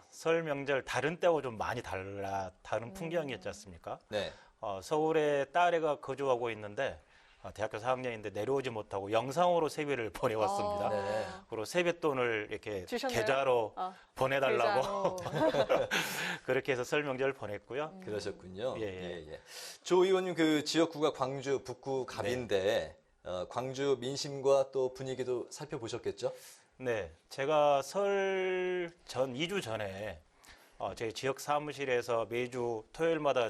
설 명절 다른 때하고 좀 많이 다른 풍경이었지 않습니까? 네. 서울에 딸애가 거주하고 있는데 대학교 4학년인데 내려오지 못하고 영상으로 세배를 보내왔습니다. 네. 그리고 세뱃돈을 이렇게 주셨나요? 계좌로 보내달라고 계좌로. 그렇게 해서 설 명절 보냈고요. 그러셨군요. 예. 조 의원님 그 지역구가 광주 북구 갑인데 광주 민심과 또 분위기도 살펴보셨겠죠? 네, 제가 설 전 2주 전에 저희 지역 사무실에서 매주 토요일마다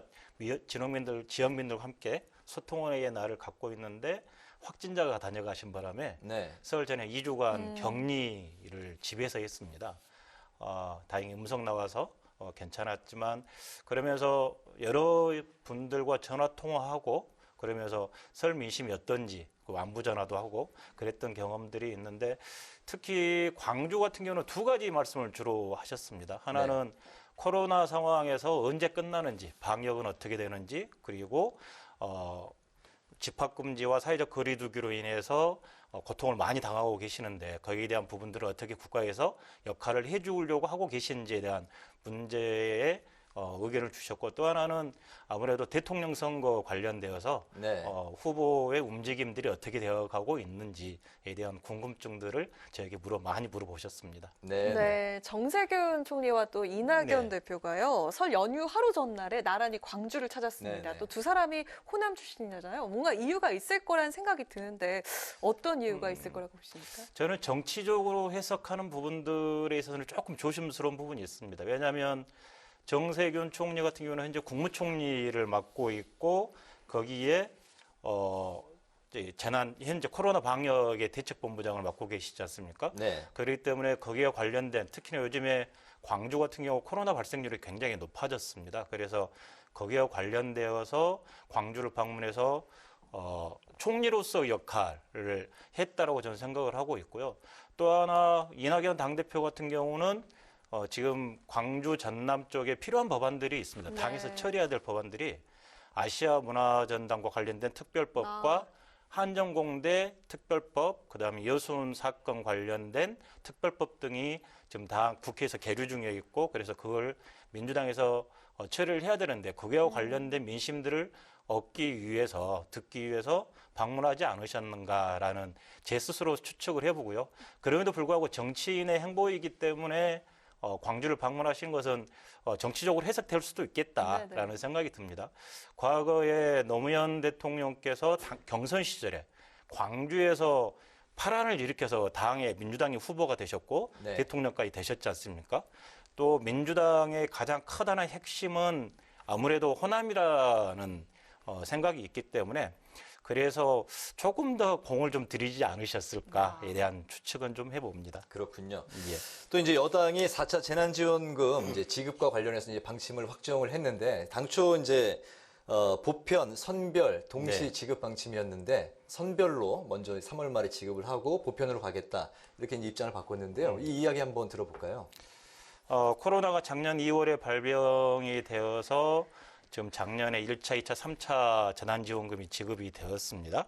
지역민들과 함께 소통회의 날을 갖고 있는데 확진자가 다녀가신 바람에 설 전에 2주간 격리를 집에서 했습니다. 다행히 음성 나와서 괜찮았지만 그러면서 여러 분들과 전화 통화하고 그러면서 설 민심이 어떤지 안부 전화도 하고 그랬던 경험들이 있는데 특히 광주 같은 경우는 두 가지 말씀을 주로 하셨습니다. 하나는 코로나 상황에서 언제 끝나는지, 방역은 어떻게 되는지, 그리고 집합금지와 사회적 거리두기로 인해서 고통을 많이 당하고 계시는데 거기에 대한 부분들을 어떻게 국가에서 역할을 해주려고 하고 계신지에 대한 문제에 의견을 주셨고 또 하나는 아무래도 대통령 선거 관련되어서 후보의 움직임들이 어떻게 되어가고 있는지에 대한 궁금증들을 저에게 많이 물어보셨습니다. 네, 정세균 총리와 또 이낙연 대표가요. 설 연휴 하루 전날에 나란히 광주를 찾았습니다. 또 두 사람이 호남 출신이잖아요. 뭔가 이유가 있을 거란 생각이 드는데 어떤 이유가 있을 거라고 보십니까? 저는 정치적으로 해석하는 부분들에 있어서는 조금 조심스러운 부분이 있습니다. 왜냐하면 정세균 총리 같은 경우는 현재 국무총리를 맡고 있고 거기에 현재 코로나 방역의 대책본부장을 맡고 계시지 않습니까? 그렇기 때문에 거기에 관련된 특히나 요즘에 광주 같은 경우 코로나 발생률이 굉장히 높아졌습니다. 그래서 거기에 관련되어서 광주를 방문해서 총리로서 역할을 했다라고 저는 생각을 하고 있고요. 또 하나 이낙연 당대표 같은 경우는 지금 광주 전남 쪽에 필요한 법안들이 있습니다. 당에서 처리해야 될 법안들이 아시아 문화전당과 관련된 특별법과 한정공대 특별법, 그다음에 여순 사건 관련된 특별법 등이 지금 다 국회에서 계류 중에 있고 그래서 그걸 민주당에서 처리를 해야 되는데 그와 관련된 민심들을 듣기 위해서 방문하지 않으셨는가라는 제 스스로 추측을 해보고요. 그럼에도 불구하고 정치인의 행보이기 때문에 광주를 방문하신 것은 정치적으로 해석될 수도 있겠다라는 생각이 듭니다. 과거에 노무현 대통령께서 경선 시절에 광주에서 파란을 일으켜서 당의 민주당의 후보가 되셨고 대통령까지 되셨지 않습니까? 또 민주당의 가장 커다란 핵심은 아무래도 호남이라는 생각이 있기 때문에 그래서 조금 더 공을 좀 들이지 않으셨을까에 대한 추측은 좀 해봅니다. 그렇군요. 또 이제 여당이 4차 재난지원금 이제 지급과 관련해서 이제 방침을 확정을 했는데 당초 이제 보편, 선별 동시 지급 방침이었는데 선별로 먼저 3월 말에 지급을 하고 보편으로 가겠다 이렇게 이제 입장을 바꿨는데요. 이 이야기 한번 들어볼까요? 코로나가 작년 2월에 발병이 되어서 지금 작년에 1차, 2차, 3차 재난지원금이 지급이 되었습니다.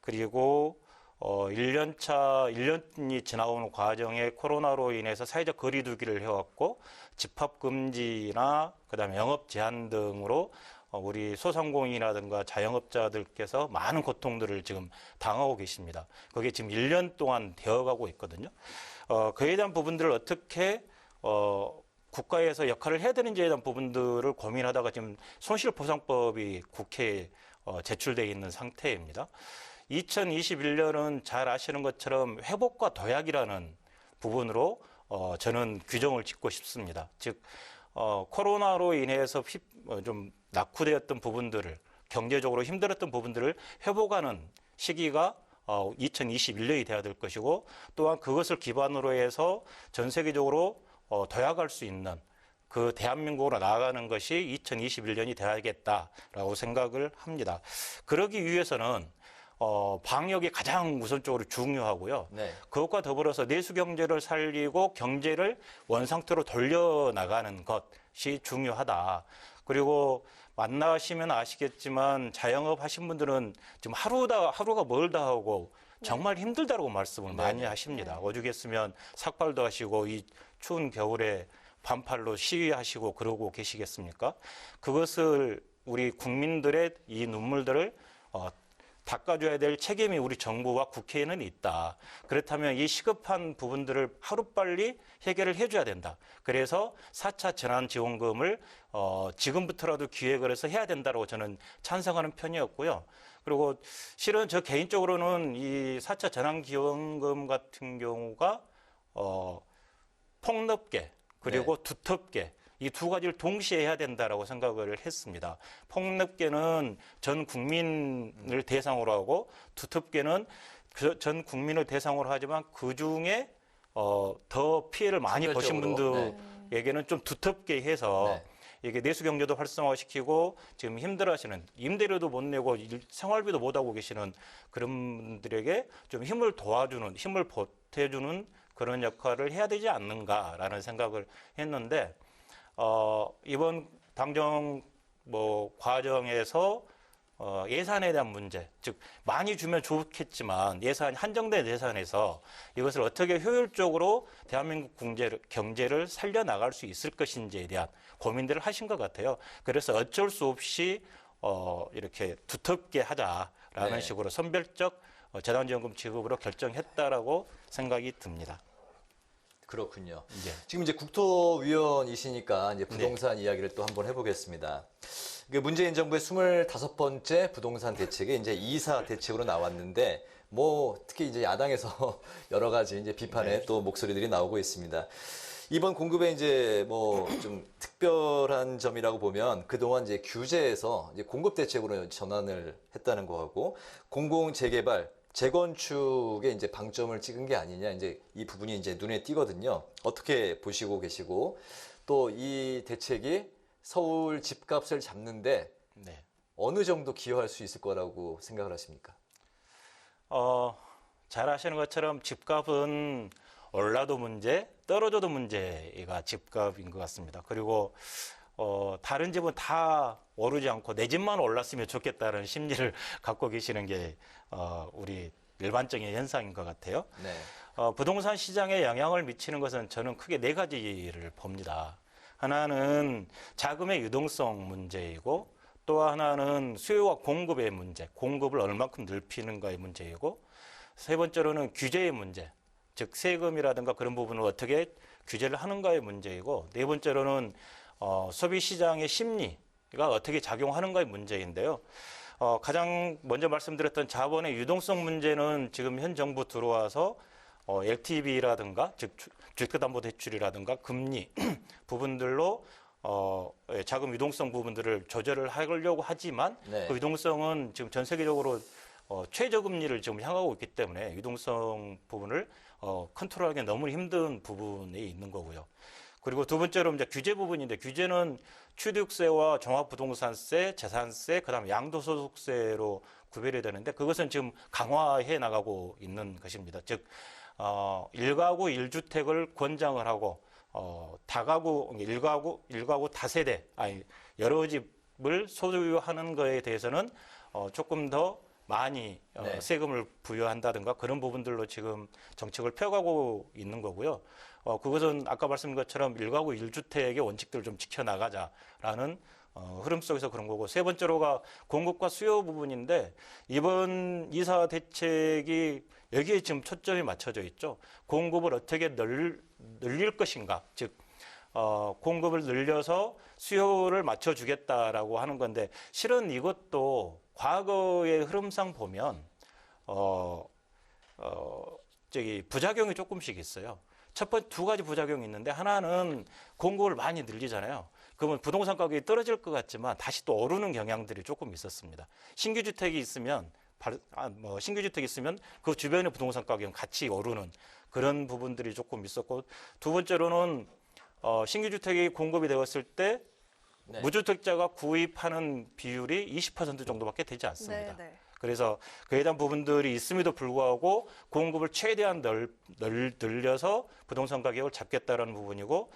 그리고 1년이 지나오는 과정에 코로나로 인해서 사회적 거리두기를 해왔고 집합금지나 그다음에 영업 제한 등으로 우리 소상공인이라든가 자영업자들께서 많은 고통들을 지금 당하고 계십니다. 그게 지금 1년 동안 되어가고 있거든요. 그에 대한 부분들을 어떻게 국가에서 역할을 해야 되는지에 대한 부분들을 고민하다가 지금 손실보상법이 국회에 제출되어 있는 상태입니다. 2021년은 잘 아시는 것처럼 회복과 도약이라는 부분으로 저는 규정을 짓고 싶습니다. 즉 코로나로 인해서 좀 낙후되었던 부분들을 경제적으로 힘들었던 부분들을 회복하는 시기가 2021년이 돼야 될 것이고 또한 그것을 기반으로 해서 전 세계적으로 도약할 수 있는 그 대한민국으로 나아가는 것이 2021년이 되어야겠다라고 생각을 합니다. 그러기 위해서는 방역이 가장 우선적으로 중요하고요. 네. 그것과 더불어서 내수 경제를 살리고 경제를 원상태로 돌려나가는 것이 중요하다. 그리고 만나시면 아시겠지만 자영업 하신 분들은 지금 하루가 멀다 하고 정말 힘들다고 말씀을 많이 하십니다. 오죽했으면 삭발도 하시고 이 추운 겨울에 반팔로 시위하시고 그러고 계시겠습니까? 그것을 우리 국민들의 이 눈물들을 닦아줘야 될 책임이 우리 정부와 국회에는 있다. 그렇다면 이 시급한 부분들을 하루빨리 해결을 해줘야 된다. 그래서 4차 재난지원금을 지금부터라도 기획을 해서 해야 된다고 저는 찬성하는 편이었고요. 그리고 실은 저 개인적으로는 이 4차 재난지원금 같은 경우가 폭넓게 그리고 두텁게 이 두 가지를 동시에 해야 된다라고 생각을 했습니다. 폭넓게는 전 국민을 대상으로 하고 두텁게는 전 국민을 대상으로 하지만 그중에 더 피해를 많이 보신 분들에게는 좀 두텁게 해서 이게 내수 경제도 활성화시키고 지금 힘들어하시는 임대료도 못 내고 생활비도 못 하고 계시는 그런 분들에게 좀 힘을 보태주는 그런 역할을 해야 되지 않는가라는 생각을 했는데 이번 당정 과정에서 예산에 대한 문제, 즉 많이 주면 좋겠지만 한정된 예산에서 이것을 어떻게 효율적으로 대한민국 경제를 살려나갈 수 있을 것인지에 대한 고민들을 하신 것 같아요. 그래서 어쩔 수 없이 이렇게 두텁게 하자라는 식으로 선별적 재난지원금 지급으로 결정했다라고 생각이 듭니다. 그렇군요. 지금 이제 국토위원이시니까 이제 부동산 이야기를 또 한번 해보겠습니다. 문재인 정부의 25번째 부동산 대책이 이제 2사 대책으로 나왔는데 특히 이제 야당에서 여러 가지 이제 비판의 또 목소리들이 나오고 있습니다. 이번 공급에 이제 좀 특별한 점이라고 보면 그동안 이제 규제에서 이제 공급 대책으로 전환을 했다는 거하고 공공 재개발 재건축에 이제 방점을 찍은 게 아니냐, 이제 이 부분이 이제 눈에 띄거든요. 어떻게 보시고 계시고, 또 이 대책이 서울 집값을 잡는데 어느 정도 기여할 수 있을 거라고 생각을 하십니까? 잘 아시는 것처럼 집값은 올라도 문제, 떨어져도 문제가 집값인 것 같습니다. 그리고 다른 집은 다 오르지 않고 내 집만 올랐으면 좋겠다는 심리를 갖고 계시는 게 우리 일반적인 현상인 것 같아요. 부동산 시장에 영향을 미치는 것은 저는 크게 4가지를 봅니다. 하나는 자금의 유동성 문제이고, 또 하나는 수요와 공급의 문제, 공급을 얼만큼 넓히는가의 문제이고, 세 번째로는 규제의 문제, 즉 세금이라든가 그런 부분을 어떻게 규제를 하는가의 문제이고, 네 번째로는 소비시장의 심리가 어떻게 작용하는가의 문제인데요. 가장 먼저 말씀드렸던 자본의 유동성 문제는 지금 현 정부 들어와서 LTV라든가 즉 주택담보대출이라든가 금리 부분들로 자금 유동성 부분들을 조절을 하려고 하지만 그 유동성은 지금 전 세계적으로 최저금리를 지금 향하고 있기 때문에 유동성 부분을 컨트롤하기 너무 힘든 부분이 있는 거고요. 그리고 두 번째로 이제 규제 부분인데, 규제는 취득세와 종합부동산세, 재산세, 그다음에 양도소득세로 구별이 되는데, 그것은 지금 강화해 나가고 있는 것입니다. 즉 1가구 1주택을 권장을 하고 다가구 1가구 다세대, 여러 집을 소유하는 것에 대해서는 조금 더 많이 세금을 부여한다든가 그런 부분들로 지금 정책을 펴가고 있는 거고요. 그것은 아까 말씀드린 것처럼 1가구 1주택의 원칙들을 좀 지켜나가자라는 흐름 속에서 그런 거고, 세 번째로가 공급과 수요 부분인데, 이번 2사 대책이 여기에 지금 초점이 맞춰져 있죠. 공급을 어떻게 늘릴 것인가, 즉 공급을 늘려서 수요를 맞춰주겠다라고 하는 건데, 실은 이것도 과거의 흐름상 보면 부작용이 조금씩 있어요. 첫 번째 두 가지 부작용이 있는데 하나는 공급을 많이 늘리잖아요. 그러면 부동산 가격이 떨어질 것 같지만 다시 또 오르는 경향들이 조금 있었습니다. 신규 주택이 있으면 그 주변의 부동산 가격은 같이 오르는 그런 부분들이 조금 있었고, 두 번째로는 신규 주택이 공급이 되었을 때 네. 무주택자가 구입하는 비율이 20% 정도밖에 되지 않습니다. 네, 네. 그래서 그에 대한 부분들이 있음에도 불구하고 공급을 최대한 늘려서 부동산 가격을 잡겠다라는 부분이고,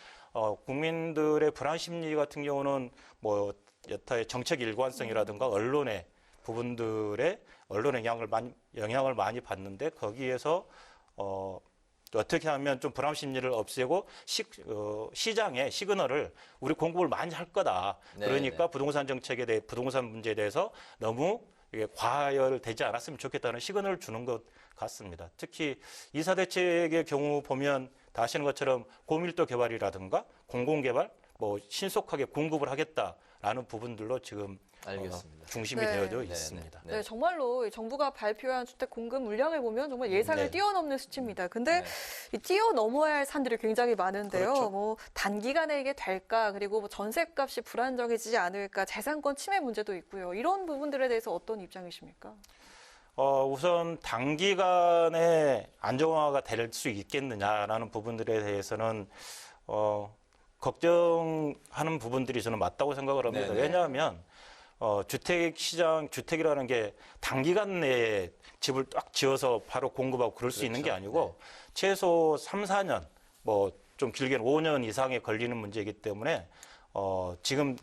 국민들의 불안 심리 같은 경우는 뭐 여타의 정책 일관성이라든가 언론의 부분들의 언론의 영향을 많이 받는데, 거기에서 어떻게 하면 좀 불안 심리를 없애고 시장의 시그널을 우리 공급을 많이 할 거다. 네, 그러니까 네. 부동산 정책에 대해 부동산 문제에 대해서 너무 이게 과열되지 않았으면 좋겠다는 시그널을 주는 것 같습니다. 특히 이사 대책의 경우 보면 다 아시는 것처럼 고밀도 개발이라든가 공공개발, 뭐 신속하게 공급을 하겠다라는 부분들로 지금 알겠습니다. 중심이 네. 되어져 네, 있습니다. 네, 정말로 정부가 발표한 주택 공급 물량을 보면 정말 예상을 네. 뛰어넘는 수치입니다. 근데 이 뛰어넘어야 할 산들이 굉장히 많은데요. 그렇죠. 뭐 단기간에 이게 될까, 그리고 뭐 전셋값이 불안정해지지 않을까, 재산권 침해 문제도 있고요. 이런 부분들에 대해서 어떤 입장이십니까? 우선 단기간에 안정화가 될 수 있겠느냐라는 부분들에 대해서는 걱정하는 부분들이 저는 맞다고 생각을 합니다. 네네. 왜냐하면 주택이라는 게 단기간 내에 집을 딱 지어서 바로 공급하고 그럴 수 있는 게 아니고 최소 3, 4년, 뭐 좀 길게는 5년 이상에 걸리는 문제이기 때문에 지금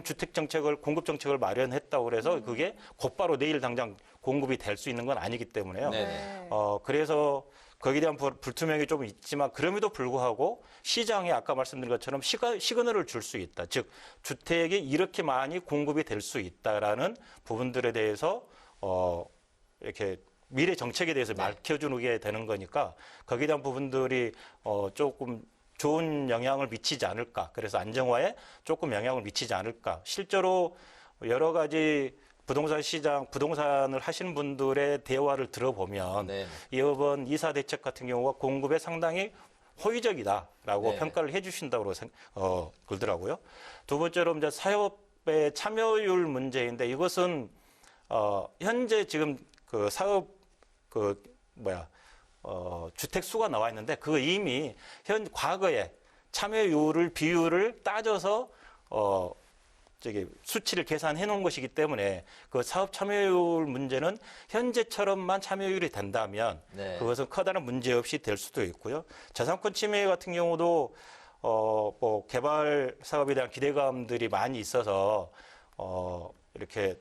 주택 정책을 공급 정책을 마련했다고 그래서 그게 곧바로 내일 당장 공급이 될 수 있는 건 아니기 때문에요. 네네. 그래서 거기에 대한 불투명이 좀 있지만 그럼에도 불구하고 시장에 아까 말씀드린 것처럼 시그널을 줄 수 있다. 즉 주택이 이렇게 많이 공급이 될 수 있다라는 부분들에 대해서 이렇게 미래 정책에 대해서 밝혀주게 되는 거니까 거기에 대한 부분들이 조금 좋은 영향을 미치지 않을까. 그래서 안정화에 조금 영향을 미치지 않을까. 실제로 여러 가지 부동산 시장, 부동산을 하시는 분들의 대화를 들어보면 이번 이사 대책 같은 경우가 공급에 상당히 호의적이다라고 평가를 해주신다고 그러더라고요. 두 번째로 이제 사업의 참여율 문제인데 이것은 현재 지금 그 사업 주택 수가 나와 있는데 그 이미 과거에 참여율을 비율을 따져서 수치를 계산해 놓은 것이기 때문에 그 사업 참여율 문제는 현재처럼만 참여율이 된다면 그것은 커다란 문제 없이 될 수도 있고요. 저상권 침해 같은 경우도 뭐 개발 사업에 대한 기대감들이 많이 있어서 이렇게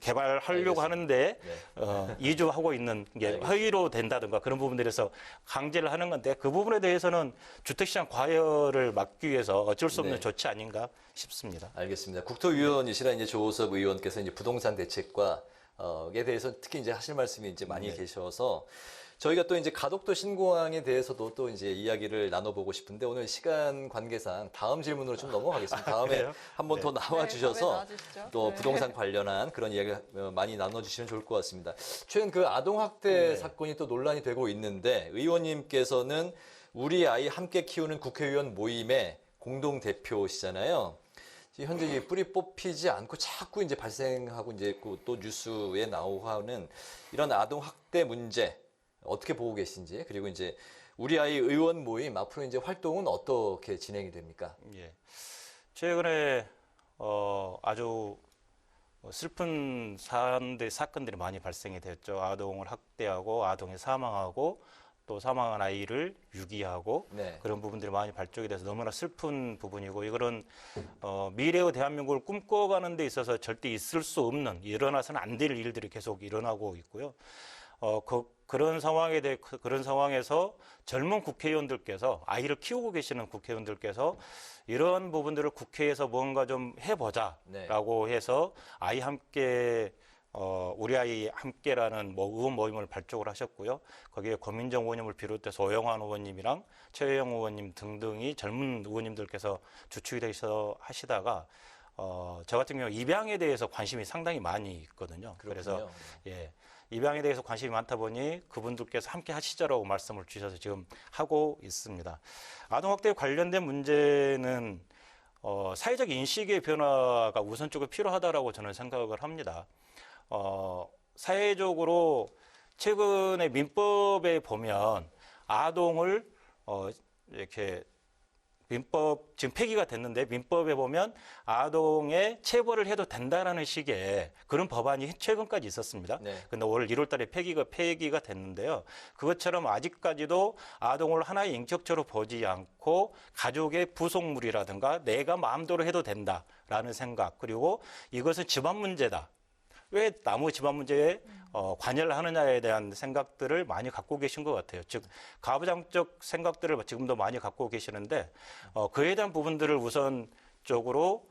개발하려고 하는데 이주하고 있는 게 허위로 된다든가 그런 부분들에서 강제를 하는 건데 그 부분에 대해서는 주택시장 과열을 막기 위해서 어쩔 수 없는 조치 아닌가 싶습니다. 알겠습니다. 국토위원이시라 이제 조호섭 의원께서 이제 부동산 대책과 에 대해서 특히 이제 하실 말씀이 이제 많이 계셔서 저희가 또 이제 가덕도 신공항에 대해서도 또 이제 이야기를 나눠보고 싶은데 오늘 시간 관계상 다음 질문으로 좀 넘어가겠습니다. 다음에 한 번 더 나와 주셔서 또 부동산 관련한 그런 이야기 많이 나눠주시면 좋을 것 같습니다. 최근 그 아동학대 사건이 또 논란이 되고 있는데 의원님께서는 우리 아이 함께 키우는 국회의원 모임의 공동 대표시잖아요. 현재 뿌리 뽑히지 않고 자꾸 이제 발생하고 이제 또 뉴스에 나오고 하는 이런 아동학대 문제. 어떻게 보고 계신지, 그리고 이제 우리 아이 의원 모임 앞으로 이제 활동은 어떻게 진행이 됩니까? 예. 최근에 아주 슬픈 사건들이 많이 발생이 됐죠. 아동을 학대하고 아동이 사망하고 또 사망한 아이를 유기하고 그런 부분들이 많이 발족이 돼서 너무나 슬픈 부분이고 이거는 미래의 대한민국을 꿈꿔가는 데 있어서 절대 있을 수 없는 일어나서는 안 될 일들이 계속 일어나고 있고요. 그런 상황에서 젊은 국회의원들께서 아이를 키우고 계시는 국회의원들께서 이런 부분들을 국회에서 뭔가 좀 해보자라고 해서 아이 함께 우리 아이 함께라는 의원 모임을 발족을 하셨고요. 거기에 권민정 의원님을 비롯해서 오영환 의원님이랑 최혜영 의원님 등등이 젊은 의원님들께서 주축이 되셔서 하시다가 저 같은 경우 입양에 대해서 관심이 상당히 많이 있거든요. 그래서 이 방에 대해서 관심이 많다 보니 그분들께서 함께 하시자라고 말씀을 주셔서 지금 하고 있습니다. 아동 학대에 관련된 문제는 사회적 인식의 변화가 우선적으로 필요하다라고 저는 생각을 합니다. 사회적으로 최근에 민법에 보면 아동을 이렇게 민법 지금 폐기가 됐는데 민법에 보면 아동의 체벌을 해도 된다라는 식의 그런 법안이 최근까지 있었습니다. 근데 올 1월 달에 폐기가 됐는데요. 그것처럼 아직까지도 아동을 하나의 인격체로 보지 않고 가족의 부속물이라든가 내가 마음대로 해도 된다라는 생각, 그리고 이것은 집안 문제다. 왜 남의 집안 문제에 관여를 하느냐에 대한 생각들을 많이 갖고 계신 것 같아요. 즉 가부장적 생각들을 지금도 많이 갖고 계시는데 그에 대한 부분들을 우선적으로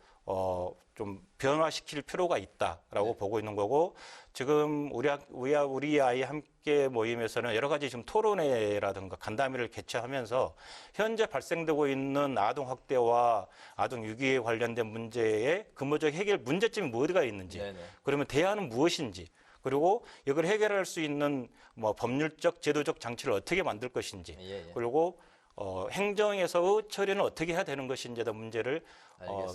좀 변화시킬 필요가 있다라고 보고 있는 거고, 지금 우리 아이 함께 모임에서는 여러 가지 지금 토론회라든가 간담회를 개최하면서 현재 발생되고 있는 아동 학대와 아동 유기에 관련된 문제의 근본적 해결 문제점이 뭐가 있는지, 그러면 대안은 무엇인지, 그리고 이걸 해결할 수 있는 뭐 법률적 제도적 장치를 어떻게 만들 것인지, 그리고 행정에서의 처리는 어떻게 해야 되는 것인지에 대한 문제를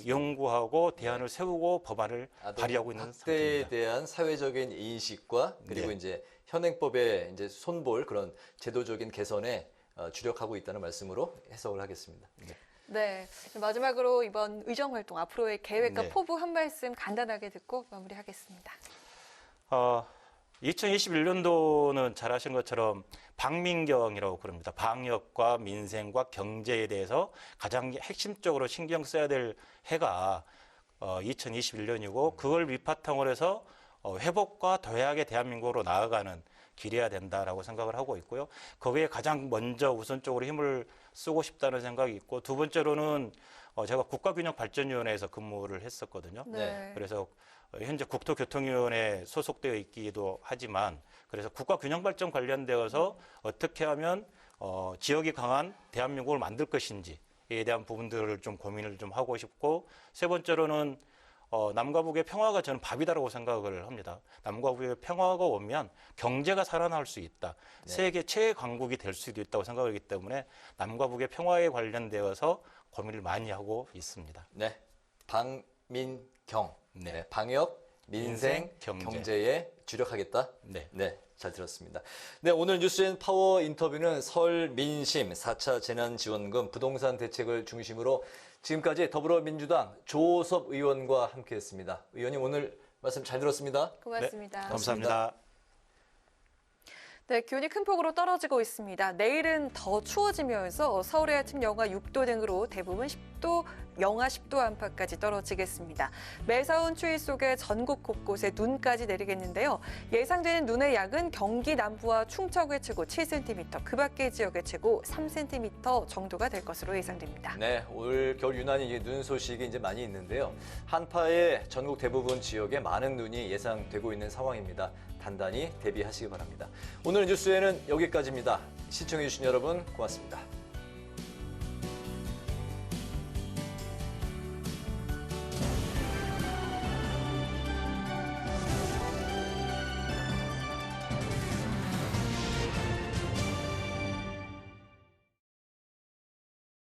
연구하고 대안을 세우고 법안을 발의하고 있는 학대에 상태입니다. 대한 사회적인 인식과 그리고 이제 현행법의 이제 손볼 그런 제도적인 개선에 주력하고 있다는 말씀으로 해석을 하겠습니다. 네, 마지막으로 이번 의정 활동 앞으로의 계획과 네. 포부 한 말씀 간단하게 듣고 마무리하겠습니다. 2021년도는 잘 아신 것처럼 방민경이라고 그럽니다. 방역과 민생과 경제에 대해서 가장 핵심적으로 신경 써야 될 해가 2021년이고 그걸 밑바탕으로 해서 회복과 도약의 대한민국으로 나아가는 길이어야 된다라고 생각을 하고 있고요. 거기에 가장 먼저 우선적으로 힘을 쓰고 싶다는 생각이 있고, 두 번째로는 제가 국가균형발전위원회에서 근무를 했었거든요. 네. 그래서 현재 국토교통위원회에 소속되어 있기도 하지만, 그래서 국가균형발전 관련되어서 어떻게 하면 지역이 강한 대한민국을 만들 것인지에 대한 부분들을 좀 고민을 좀 하고 싶고, 세 번째로는 남과 북의 평화가 저는 밥이다라고 생각을 합니다. 남과 북의 평화가 오면 경제가 살아날 수 있다. 세계 최강국이 될 수도 있다고 생각하기 때문에 남과 북의 평화에 관련되어서 고민을 많이 하고 있습니다. 네, 방민경. 네, 방역, 민생, 경제에 주력하겠다. 네, 잘 들었습니다. 네, 오늘 뉴스엔 파워 인터뷰는 설 민심 4차 재난지원금 부동산 대책을 중심으로 지금까지 더불어민주당 조호섭 의원과 함께했습니다. 의원님 오늘 말씀 잘 들었습니다. 고맙습니다. 네, 감사합니다. 네, 기온이 큰 폭으로 떨어지고 있습니다. 내일은 더 추워지면서 서울의 아침 영하 6도 등으로 대부분 영하 10도 안팎까지 떨어지겠습니다. 매서운 추위 속에 전국 곳곳에 눈까지 내리겠는데요. 예상되는 눈의 양은 경기 남부와 충청의 최고 7cm, 그 밖의 지역의 최고 3cm 정도가 될 것으로 예상됩니다. 네, 올 겨울 유난히 눈 소식이 이제 많이 있는데요. 한파에 전국 대부분 지역에 많은 눈이 예상되고 있는 상황입니다. 단단히 대비하시기 바랍니다. 오늘 뉴스에는 여기까지입니다. 시청해주신 여러분 고맙습니다.